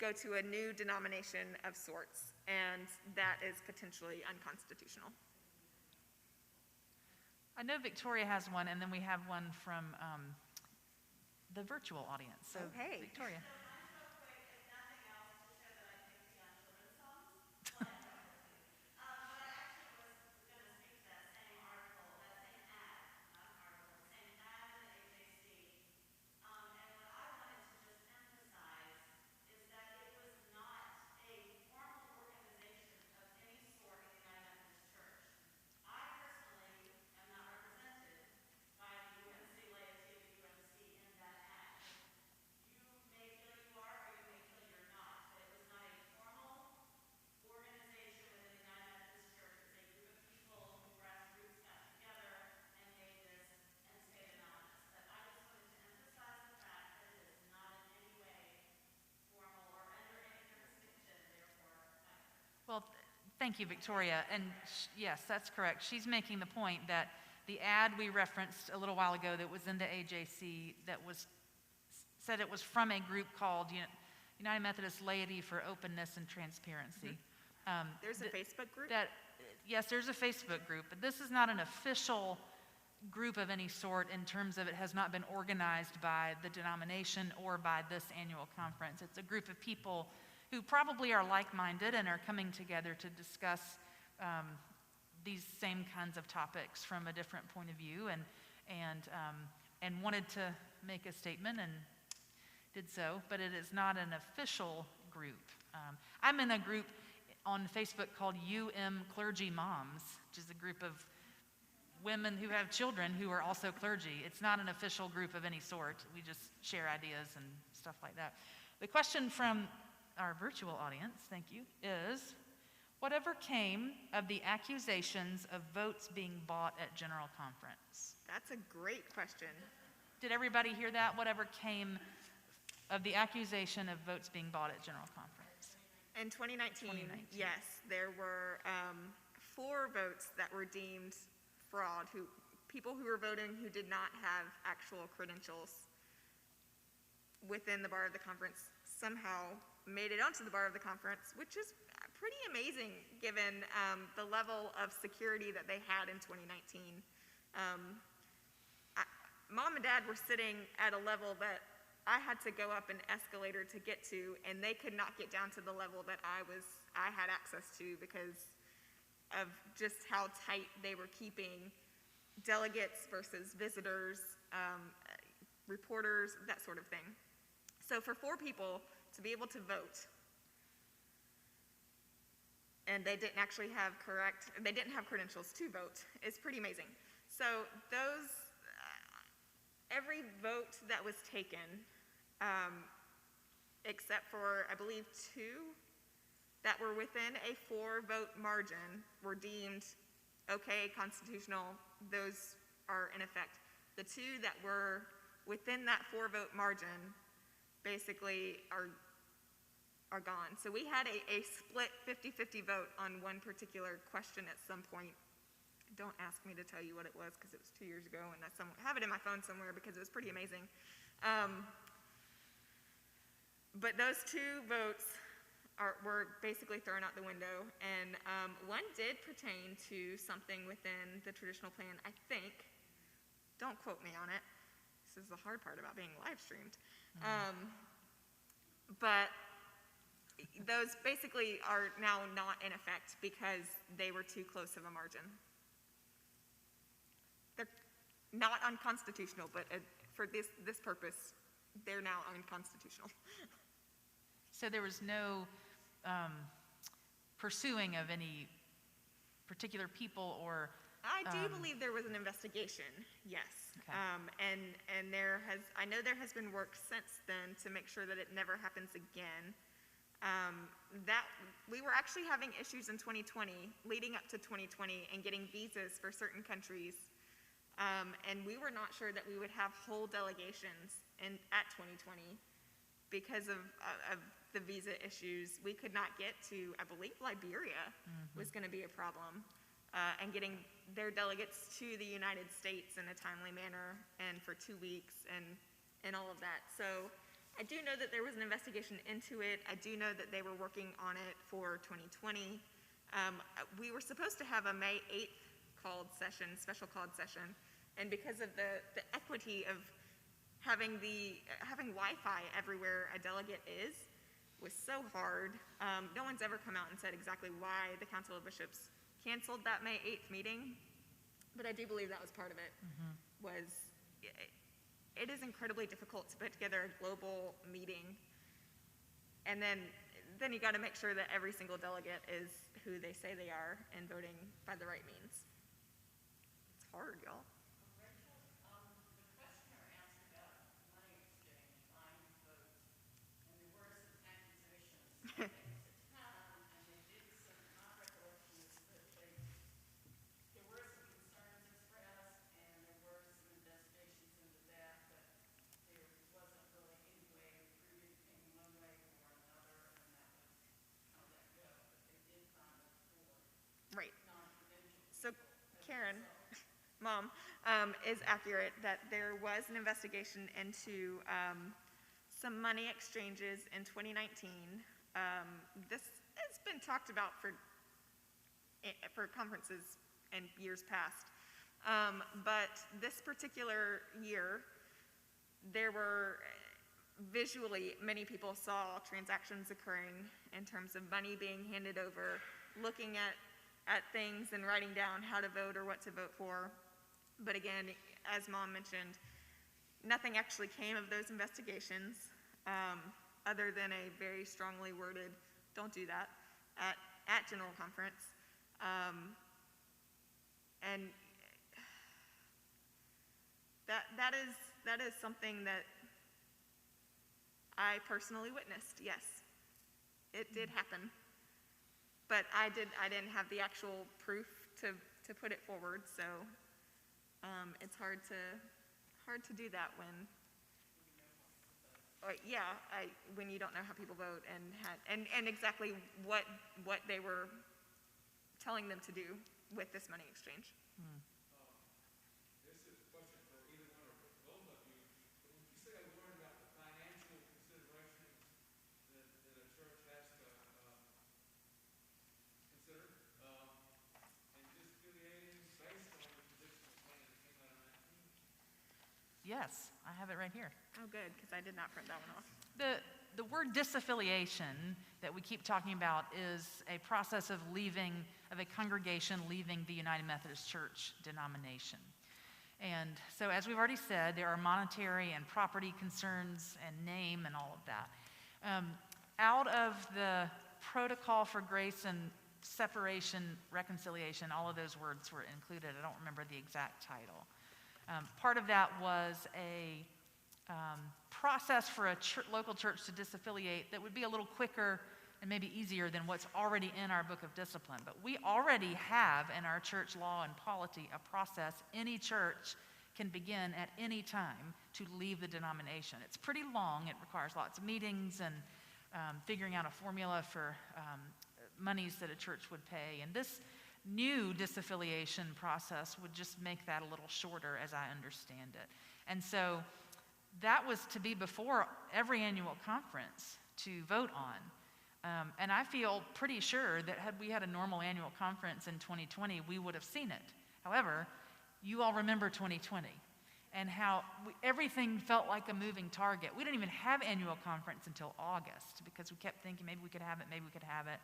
go to a new denomination of sorts, and that is potentially unconstitutional. I know Victoria has one, and then we have one from the virtual audience. So, Okay. Victoria. Well, thank you, Victoria. And yes, that's correct. She's making the point that the ad we referenced a little while ago that was in the AJC that said it was from a group called United Methodist Laity for Openness and Transparency. Mm-hmm. There's a Facebook group? Yes, there's a Facebook group, but this is not an official group of any sort in terms of it has not been organized by the denomination or by this annual conference. It's a group of people who probably are like-minded and are coming together to discuss these same kinds of topics from a different point of view, and wanted to make a statement and did so, but it is not an official group. I'm in a group on Facebook called Clergy Moms, which is a group of women who have children who are also clergy. It's not an official group of any sort. We just share ideas and stuff like that. The question from our virtual audience, thank you, is whatever came of the accusations of votes being bought at General Conference? That's a great question. Did everybody hear that? Whatever came of the accusation of votes being bought at General Conference? In 2019, yes, there were 4 votes that were deemed fraud, people who were voting who did not have actual credentials within the bar of the conference somehow made it onto the bar of the conference, which is pretty amazing given the level of security that they had in 2019. Mom and Dad were sitting at a level that I had to go up an escalator to get to, and they could not get down to the level that I had access to because of just how tight they were keeping delegates versus visitors, reporters, that sort of thing. So for 4 people to be able to vote, and they didn't have credentials to vote, is pretty amazing. So every vote that was taken, except for, I believe, 2 that were within a 4-vote margin were deemed okay, constitutional. Those are in effect. The 2 that were within that 4-vote margin basically are gone. So we had a split 50-50 vote on one particular question at some point. Don't ask me to tell you what it was because it was 2 years ago, and I have it in my phone somewhere because it was pretty amazing. But those 2 votes were basically thrown out the window, and one did pertain to something within the traditional plan, I think. Don't quote me on it. This is the hard part about being live streamed. But those basically are now not in effect because they were too close of a margin. They're not unconstitutional, but for this purpose, they're now unconstitutional. So there was no pursuing of any particular people or... I do believe there was an investigation, yes. Okay. And I know there has been work since then to make sure that it never happens again. That we were actually having issues in 2020, leading up to 2020, and getting visas for certain countries. And we were not sure that we would have whole delegations at 2020 because of the visa issues. We could not get to, I believe, Liberia was going to be a problem, and getting their delegates to the United States in a timely manner and for 2 weeks and all of that. So I do know that there was an investigation into it. I do know that they were working on it for 2020. We were supposed to have a May 8th special called session, and because of the equity of having Wi-Fi everywhere a delegate was so hard. No one's ever come out and said exactly why the Council of Bishops canceled that May 8th meeting, but I do believe that was part of it. It is incredibly difficult to put together a global meeting, and then you got to make sure that every single delegate is who they say they are and voting by the right means. It's hard, y'all. Rachel, the questioner asked about money exchange, buying votes, and there were some accusations. And they did some, my recollection is that there were some concerns expressed, and there were some investigations into that, but there wasn't really any way of proving anything one way or another, and that was how that go. But they did find it for Right. non-credentialed So, people as a Karen, result. Mom, is accurate that there was an investigation into some money exchanges in 2019. This has been talked about for conferences in years past. But this particular year, there were visually, many people saw transactions occurring in terms of money being handed over, looking at things and writing down how to vote or what to vote for. But again, as Mom mentioned, nothing actually came of those investigations, other than a very strongly worded, don't do that, at General Conference. And that is something that I personally witnessed, yes. It did happen. But I didn't have the actual proof to put it forward, so it's hard to do that when when you don't know how people vote and exactly what they were telling them to do with this money exchange. This is a question for either one or both of you. But would you say a word about the financial considerations that a church has to consider in disaffiliating based on the traditional plan that came out of 19? Yes, I have it right here. Oh, good, because I did not print that one off. The word disaffiliation that we keep talking about is a process of a congregation leaving the United Methodist Church denomination. And so, as we've already said, there are monetary and property concerns and name and all of that. Out of the protocol for grace and separation, reconciliation, all of those words were included. I don't remember the exact title. Part of that was a process for a local church to disaffiliate that would be a little quicker and maybe easier than what's already in our book of discipline. But we already have in our church law and polity a process any church can begin at any time to leave the denomination. It's pretty long. It requires lots of meetings and figuring out a formula for monies that a church would pay. And this new disaffiliation process would just make that a little shorter, as I understand it. And so that was to be before every annual conference to vote on. And I feel pretty sure that had we had a normal annual conference in 2020, we would have seen it. However, you all remember 2020 and how everything felt like a moving target. We didn't even have annual conference until August because we kept thinking maybe we could have it.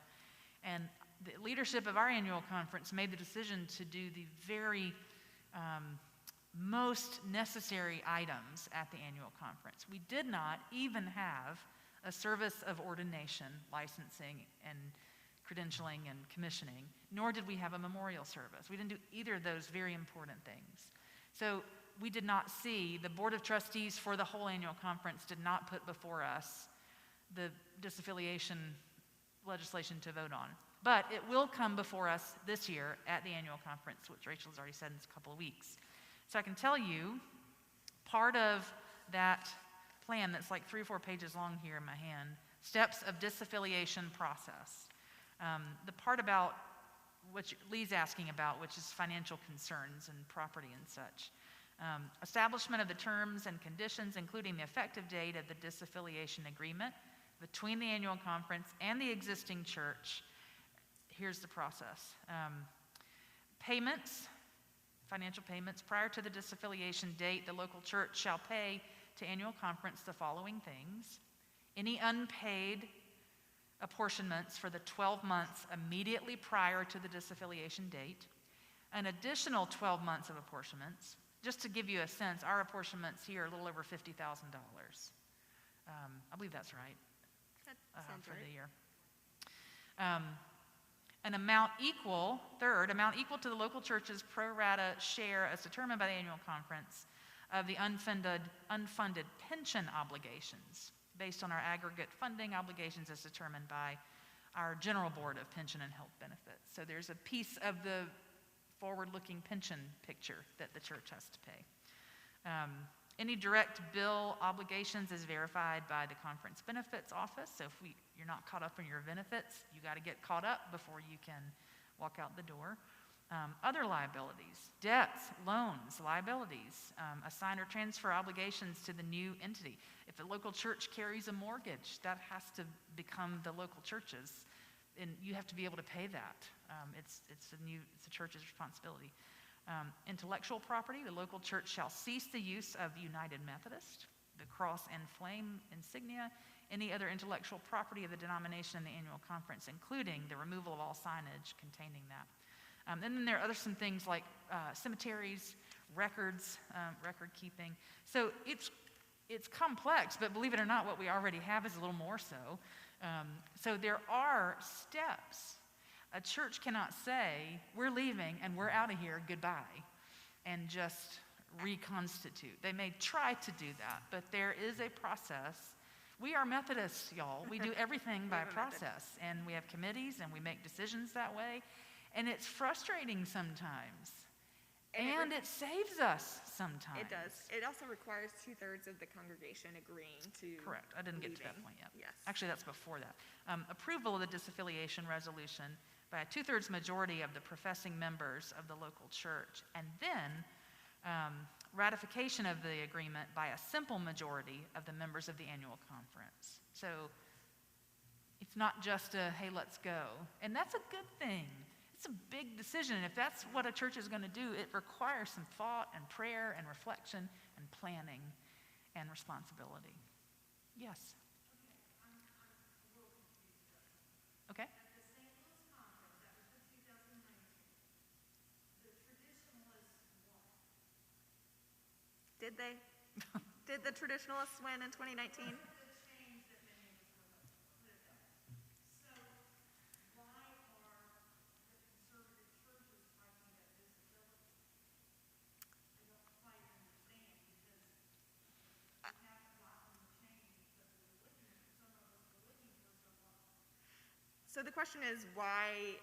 And the leadership of our annual conference made the decision to do the very most necessary items at the annual conference. We did not even have a service of ordination, licensing, and credentialing and commissioning, nor did we have a memorial service. We didn't do either of those very important things. So we did not see, the Board of Trustees for the whole annual conference did not put before us the disaffiliation legislation to vote on. But it will come before us this year at the annual conference, which Rachel has already said in a couple of weeks. So I can tell you, part of that plan that's like 3 or 4 pages long here in my hand, steps of disaffiliation process. The part about which Lee's asking about, which is financial concerns and property and such. Establishment of the terms and conditions, including the effective date of the disaffiliation agreement between the annual conference and the existing church. Here's the process. Payments, financial payments, prior to the disaffiliation date, the local church shall pay to annual conference the following things: any unpaid apportionments for the 12 months immediately prior to the disaffiliation date, an additional 12 months of apportionments. Just to give you a sense, our apportionments here are a little over $50,000. I believe that's right. For the year. An amount equal to the local church's pro rata share as determined by the annual conference of the unfunded pension obligations based on our aggregate funding obligations as determined by our General Board of Pension and Health Benefits. So there's a piece of the forward-looking pension picture that the church has to pay. Any direct bill obligations is verified by the conference benefits office. So if you're not caught up in your benefits, you got to get caught up before you can walk out the door. Other liabilities, debts, loans, liabilities, assign or transfer obligations to the new entity. If a local church carries a mortgage, that has to become the local church's, and you have to be able to pay that. It's the church's responsibility. Intellectual property, the local church shall cease the use of United Methodist, the cross and flame insignia, any other intellectual property of the denomination in the annual conference, including the removal of all signage containing that. And then there are some things like cemeteries, records, record keeping. So it's complex, but believe it or not, what we already have is a little more so. So there are steps. A church cannot say, we're leaving and we're out of here, goodbye, and just reconstitute. They may try to do that, but there is a process. We are Methodists, y'all. We do everything by process, and we have committees, and we make decisions that way, and it's frustrating sometimes, and it saves us sometimes. It does. It also requires 2/3 of the congregation agreeing to. Correct. I didn't get to that point yet. Yes. Actually, that's before that. Approval of the disaffiliation resolution by a 2/3 majority of the professing members of the local church, and then ratification of the agreement by a simple majority of the members of the annual conference. So it's not just a, hey, let's go. And that's a good thing. It's a big decision. And if that's what a church is going to do, it requires some thought and prayer and reflection and planning and responsibility. Yes? Okay. At the St. Louis conference, that was the 2019, the traditionalists won. Did they? Did the traditionalists win in 2019? The change that many of us were put it that way. So why are the conservative churches fighting that visibility? I don't quite understand because we haven't gotten the change that we were looking for, some of us were looking for so long. So the question is why,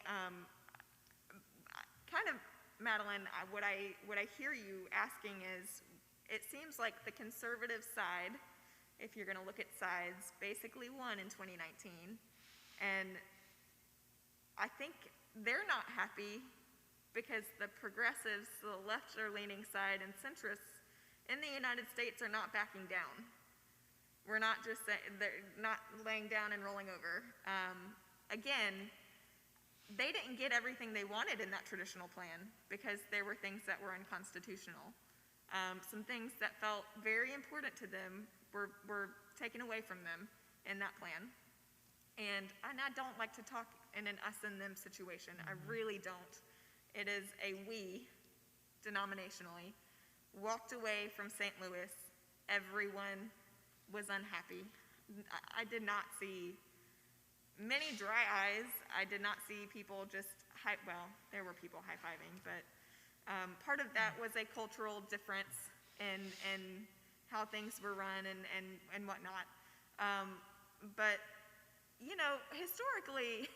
kind of, Madeline, what I hear you asking is, it seems like the conservative side, if you're going to look at sides, basically won in 2019. And I think they're not happy because the progressives, the left-leaning side, and centrists in the United States are not backing down. We're not just they're not laying down and rolling over. Again, they didn't get everything they wanted in that traditional plan because there were things that were unconstitutional. Some things that felt very important to them were taken away from them in that plan. And I don't like to talk in an us and them situation. I really don't. It is a we, denominationally, walked away from St. Louis. Everyone was unhappy. I did not see many dry eyes. I did not see people just there were people high-fiving, but part of that was a cultural difference in how things were run and whatnot. But, historically,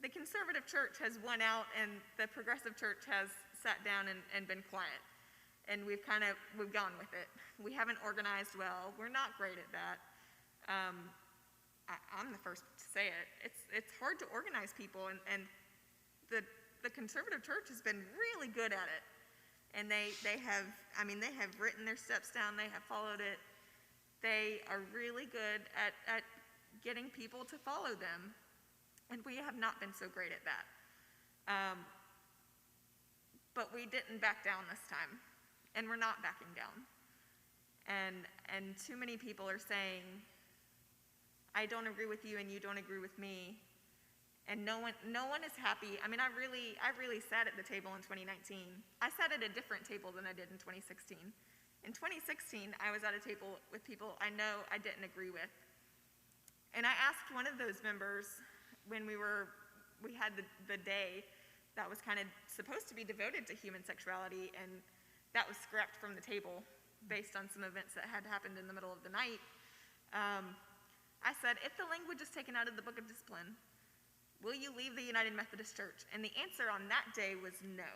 the conservative church has won out and the progressive church has sat down and been quiet. And we've gone with it. We haven't organized well. We're not great at that. I'm the first to say it. It's hard to organize people, and the conservative church has been really good at it. And they have written their steps down. They have followed it. They are really good at getting people to follow them. And we have not been so great at that. But we didn't back down this time. And we're not backing down. And too many people are saying, I don't agree with you and you don't agree with me. And no one is happy. I really sat at the table in 2019. I sat at a different table than I did in 2016. In 2016, I was at a table with people I know I didn't agree with. And I asked one of those members when we had the day that was kind of supposed to be devoted to human sexuality, and that was scrapped from the table based on some events that had happened in the middle of the night. I said, if the language is taken out of the Book of Discipline, will you leave the United Methodist Church? And the answer on that day was no.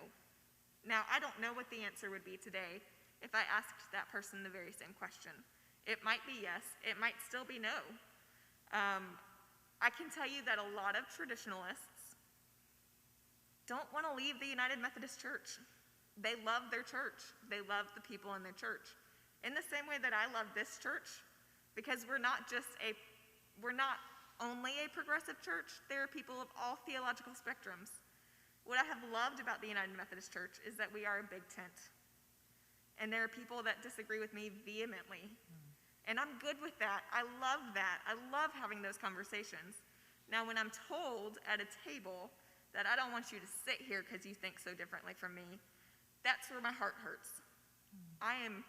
Now, I don't know what the answer would be today if I asked that person the very same question. It might be yes. It might still be no. I can tell you that a lot of traditionalists don't want to leave the United Methodist Church. They love their church. They love the people in their church. In the same way that I love this church, because we're not only a progressive church. There are people of all theological spectrums. What I have loved about the United Methodist Church is that we are a big tent. And there are people that disagree with me vehemently. And I'm good with that. I love that. I love having those conversations. Now, when I'm told at a table that I don't want you to sit here because you think so differently from me, that's where my heart hurts. I am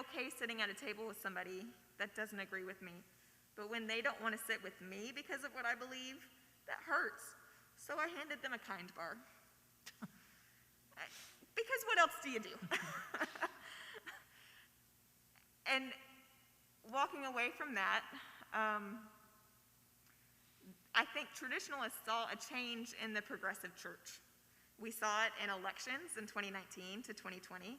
okay sitting at a table with somebody that doesn't agree with me. But when they don't want to sit with me because of what I believe, that hurts. So I handed them a kind bar. Because what else do you do? And walking away from that, I think traditionalists saw a change in the progressive church. We saw it in elections in 2019 to 2020.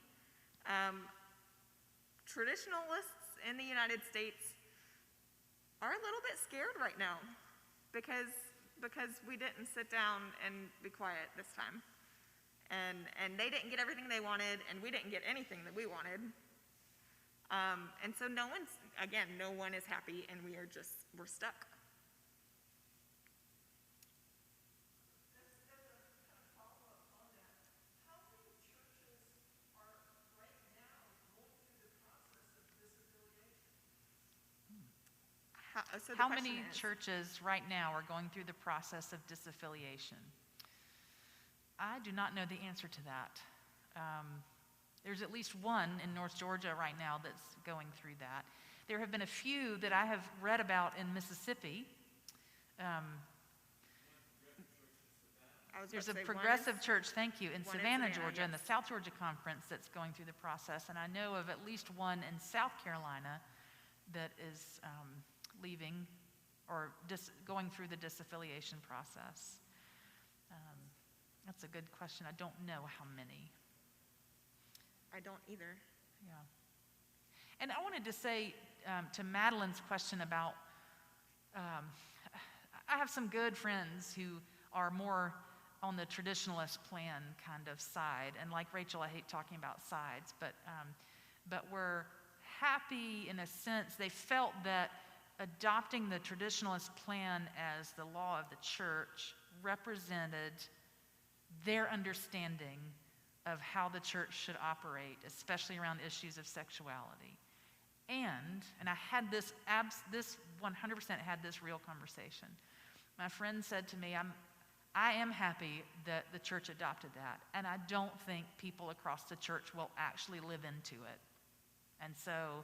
Traditionalists in the United States are a little bit scared right now because we didn't sit down and be quiet this time. And they didn't get everything they wanted, and we didn't get anything that we wanted. And so no one is happy, and we're stuck. That's a So the How question many is, churches right now are going through the process of disaffiliation? I do not know the answer to that. There's at least one in North Georgia right now that's going through that. There have been a few that I have read about in Mississippi. There's a progressive church, thank you, in one in Savannah, Savannah, Georgia, and yes. the South Georgia Conference that's going through the process. And I know of at least one in South Carolina that is leaving or going through the disaffiliation process. That's a good question. I don't know how many. I don't either. Yeah. And I wanted to say to Madeline's question about, I have some good friends who are more on the traditionalist plan kind of side. And like Rachel, I hate talking about sides, but we're happy in a sense. They felt that adopting the traditionalist plan as the law of the church represented their understanding of how the church should operate, especially around issues of sexuality. And I had this 100% had this real conversation. My friend said to me, I am happy that the church adopted that, and I don't think people across the church will actually live into it. And so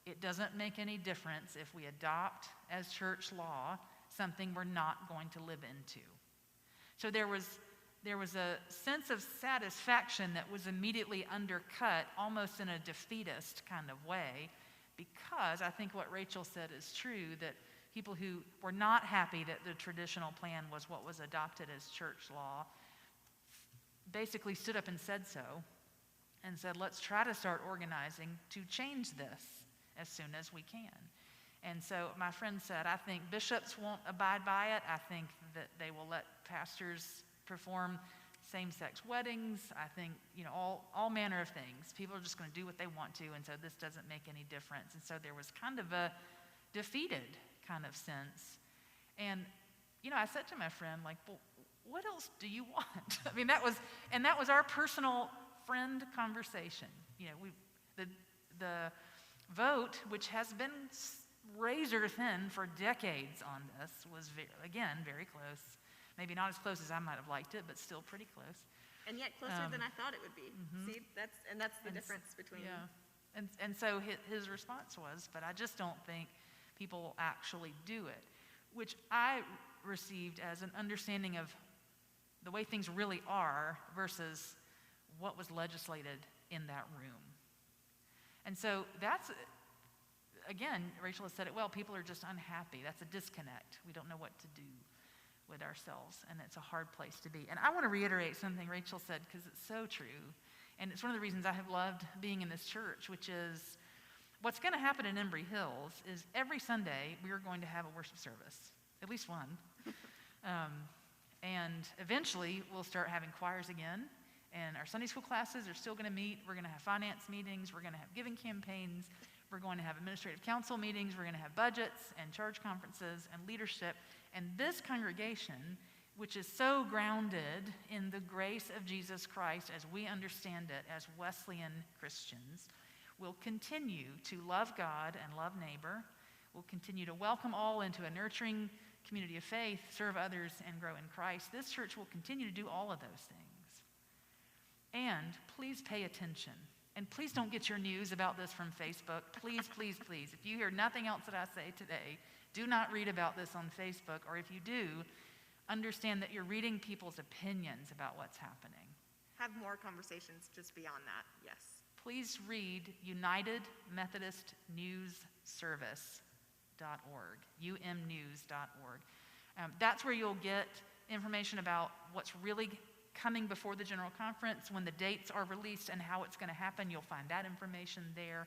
it doesn't make any difference if we adopt as church law something we're not going to live into. So there was a sense of satisfaction that was immediately undercut almost in a defeatist kind of way, because I think what Rachel said is true, that people who were not happy that the traditional plan was what was adopted as church law basically stood up and said so and said, let's try to start organizing to change this as soon as we can. And so my friend said, I think bishops won't abide by it. I think that they will let pastors perform same-sex weddings. I think, all manner of things. People are just going to do what they want to, and so this doesn't make any difference. And so there was kind of a defeated kind of sense. And, I said to my friend, like, well, what else do you want? I mean, that was our personal friend conversation. The vote, which has been razor thin for decades on this, was, very close. Maybe not as close as I might have liked it, but still pretty close. And yet closer than I thought it would be. Mm-hmm. See, that's the difference between. Yeah. And so his response was, but I just don't think people will actually do it, which I received as an understanding of the way things really are versus what was legislated in that room. And so that's, again, Rachel has said it well, people are just unhappy. That's a disconnect. We don't know what to do with ourselves, and it's a hard place to be. And I want to reiterate something Rachel said, because it's so true, and it's one of the reasons I have loved being in this church, which is what's going to happen in Embry Hills is every Sunday we are going to have a worship service, at least one. And eventually we'll start having choirs again, and our Sunday school classes are still going to meet. We're going to have finance meetings. We're going to have giving campaigns. We're going to have administrative council meetings. We're going to have budgets and charge conferences and leadership. And this congregation, which is so grounded in the grace of Jesus Christ as we understand it as Wesleyan Christians, will continue to love God and love neighbor. We'll continue to welcome all into a nurturing community of faith, serve others, and grow in Christ. This church will continue to do all of those things. And please pay attention. And please don't get your news about this from Facebook. Please, please, please. If you hear nothing else that I say today, do not read about this on Facebook. Or if you do, understand that you're reading people's opinions about what's happening. Have more conversations just beyond that, yes. Please read United Methodist News Service.org, umnews.org. That's where you'll get information about what's really coming before the General Conference, when the dates are released and how it's going to happen. You'll find that information there.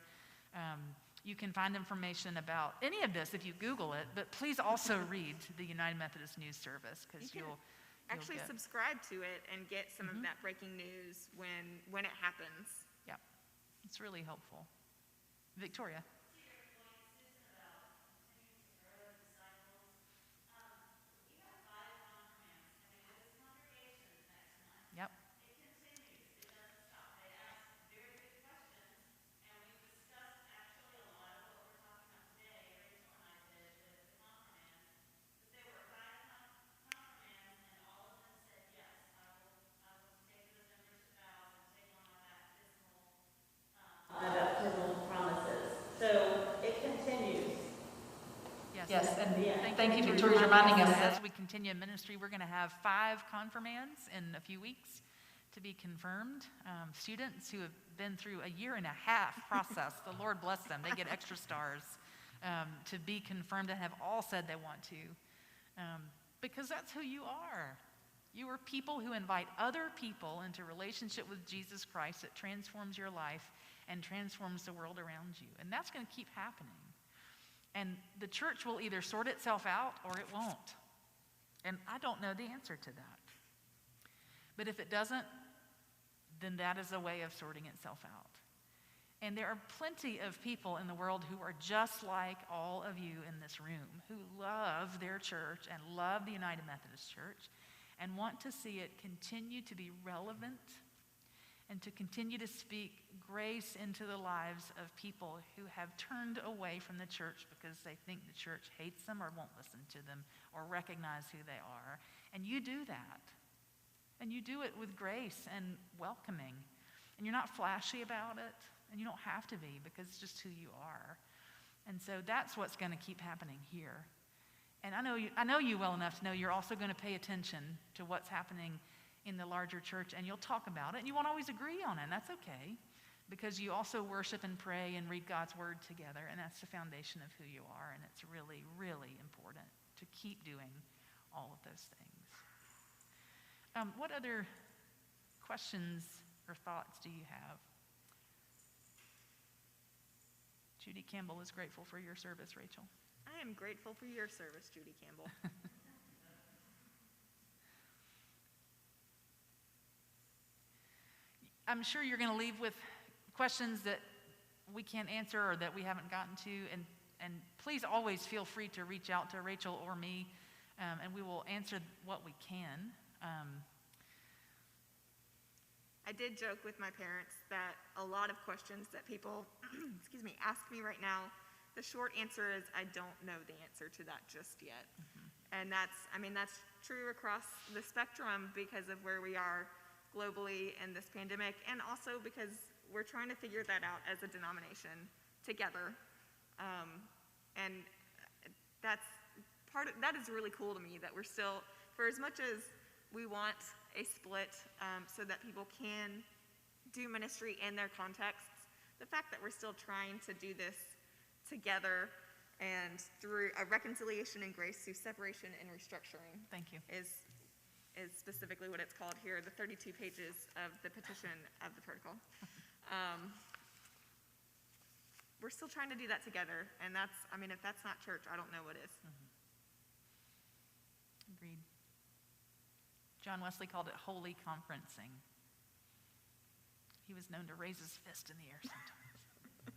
You can find information about any of this if you Google it, but please also read the United Methodist News Service, because you'll actually subscribe to it and get some of that breaking news when it happens. Yeah, it's really helpful. Victoria. Yep. Thank you, Victoria's reminding us as we continue in ministry, we're going to have 5 confirmands in a few weeks to be confirmed. Students who have been through a 1.5-year process, the Lord bless them, they get extra stars to be confirmed and have all said they want to. Because that's who you are. You are people who invite other people into relationship with Jesus Christ that transforms your life and transforms the world around you. And that's going to keep happening. And the church will either sort itself out or it won't. And I don't know the answer to that. But if it doesn't, then that is a way of sorting itself out. And there are plenty of people in the world who are just like all of you in this room, who love their church and love the United Methodist Church and want to see it continue to be relevant and to continue to speak grace into the lives of people who have turned away from the church because they think the church hates them or won't listen to them or recognize who they are. And you do that. And you do it with grace and welcoming. And you're not flashy about it. And you don't have to be because it's just who you are. And so that's what's going to keep happening here. And I know you well enough to know you're also going to pay attention to what's happening in the larger church, and you'll talk about it, and you won't always agree on it, and that's okay, because you also worship and pray and read God's word together, and that's the foundation of who you are, and it's really, really important to keep doing all of those things. What other questions or thoughts do you have? Judy Campbell is grateful for your service, Rachel. I am grateful for your service, Judy Campbell. I'm sure you're going to leave with questions that we can't answer or that we haven't gotten to, and please always feel free to reach out to Rachel or me, and we will answer what we can. I did joke with my parents that a lot of questions that people, ask me right now, the short answer is I don't know the answer to that just yet. And that's true across the spectrum because of where we are globally in this pandemic, and also because we're trying to figure that out as a denomination together. And that is really cool to me that we're still, for as much as we want a split so that people can do ministry in their contexts, the fact that we're still trying to do this together and through a reconciliation and grace through separation and restructuring. Thank you. Is specifically what it's called here, the 32 pages of the petition of the protocol. We're still trying to do that together, and if that's not church, I don't know what is. Agreed. John Wesley called it holy conferencing. He was known to raise his fist in the air sometimes.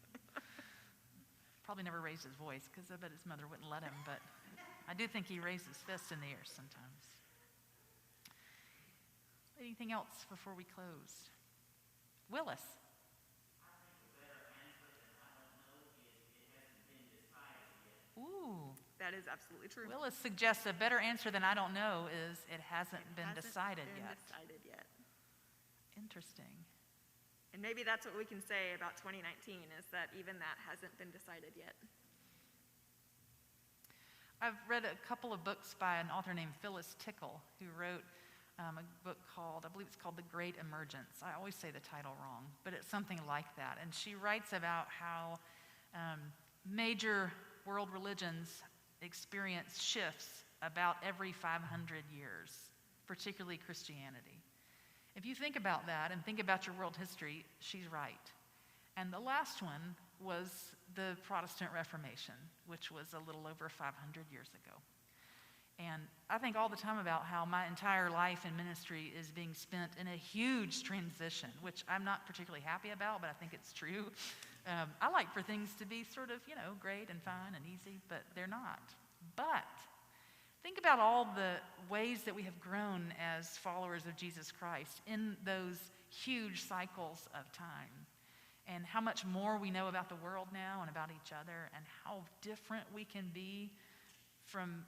Probably never raised his voice, because I bet his mother wouldn't let him, but I do think he raised his fist in the air sometimes. Anything else before we close? Willis. I think a better answer than I don't know is it hasn't been decided yet. Ooh. That is absolutely true. Willis suggests a better answer than I don't know is it hasn't been decided yet. Interesting. And maybe that's what we can say about 2019 is that even that hasn't been decided yet. I've read a couple of books by an author named Phyllis Tickle, who wrote a book called, I believe it's called The Great Emergence. I always say the title wrong, but it's something like that. And she writes about how major world religions experience shifts about every 500 years, particularly Christianity. If you think about that and think about your world history, she's right. And the last one was the Protestant Reformation, which was a little over 500 years ago. And I think all the time about how my entire life in ministry is being spent in a huge transition, which I'm not particularly happy about, but I think it's true. I like for things to be sort of, great and fun and easy, but they're not. But think about all the ways that we have grown as followers of Jesus Christ in those huge cycles of time, and how much more we know about the world now and about each other, and how different we can be from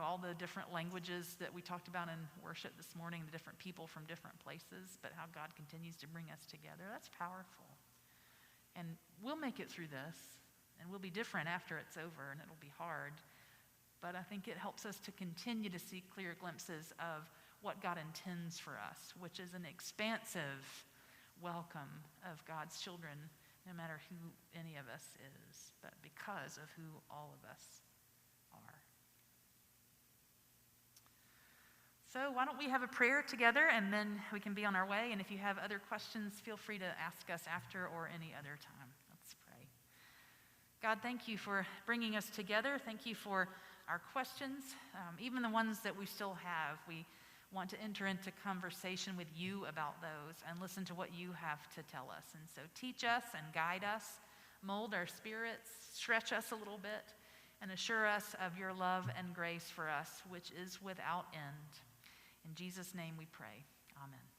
all the different languages that we talked about in worship this morning, the different people from different places, but how God continues to bring us together. That's powerful. And we'll make it through this, and we'll be different after it's over, and it'll be hard. but I think it helps us to continue to see clear glimpses of what God intends for us, which is an expansive welcome of God's children, no matter who any of us is, but because of who all of us are. So why don't we have a prayer together, and then we can be on our way. And if you have other questions, feel free to ask us after or any other time. Let's pray. God, thank you for bringing us together. Thank you for our questions, even the ones that we still have. We want to enter into conversation with you about those and listen to what you have to tell us. And so teach us and guide us, mold our spirits, stretch us a little bit, and assure us of your love and grace for us, which is without end. In Jesus' name we pray. Amen.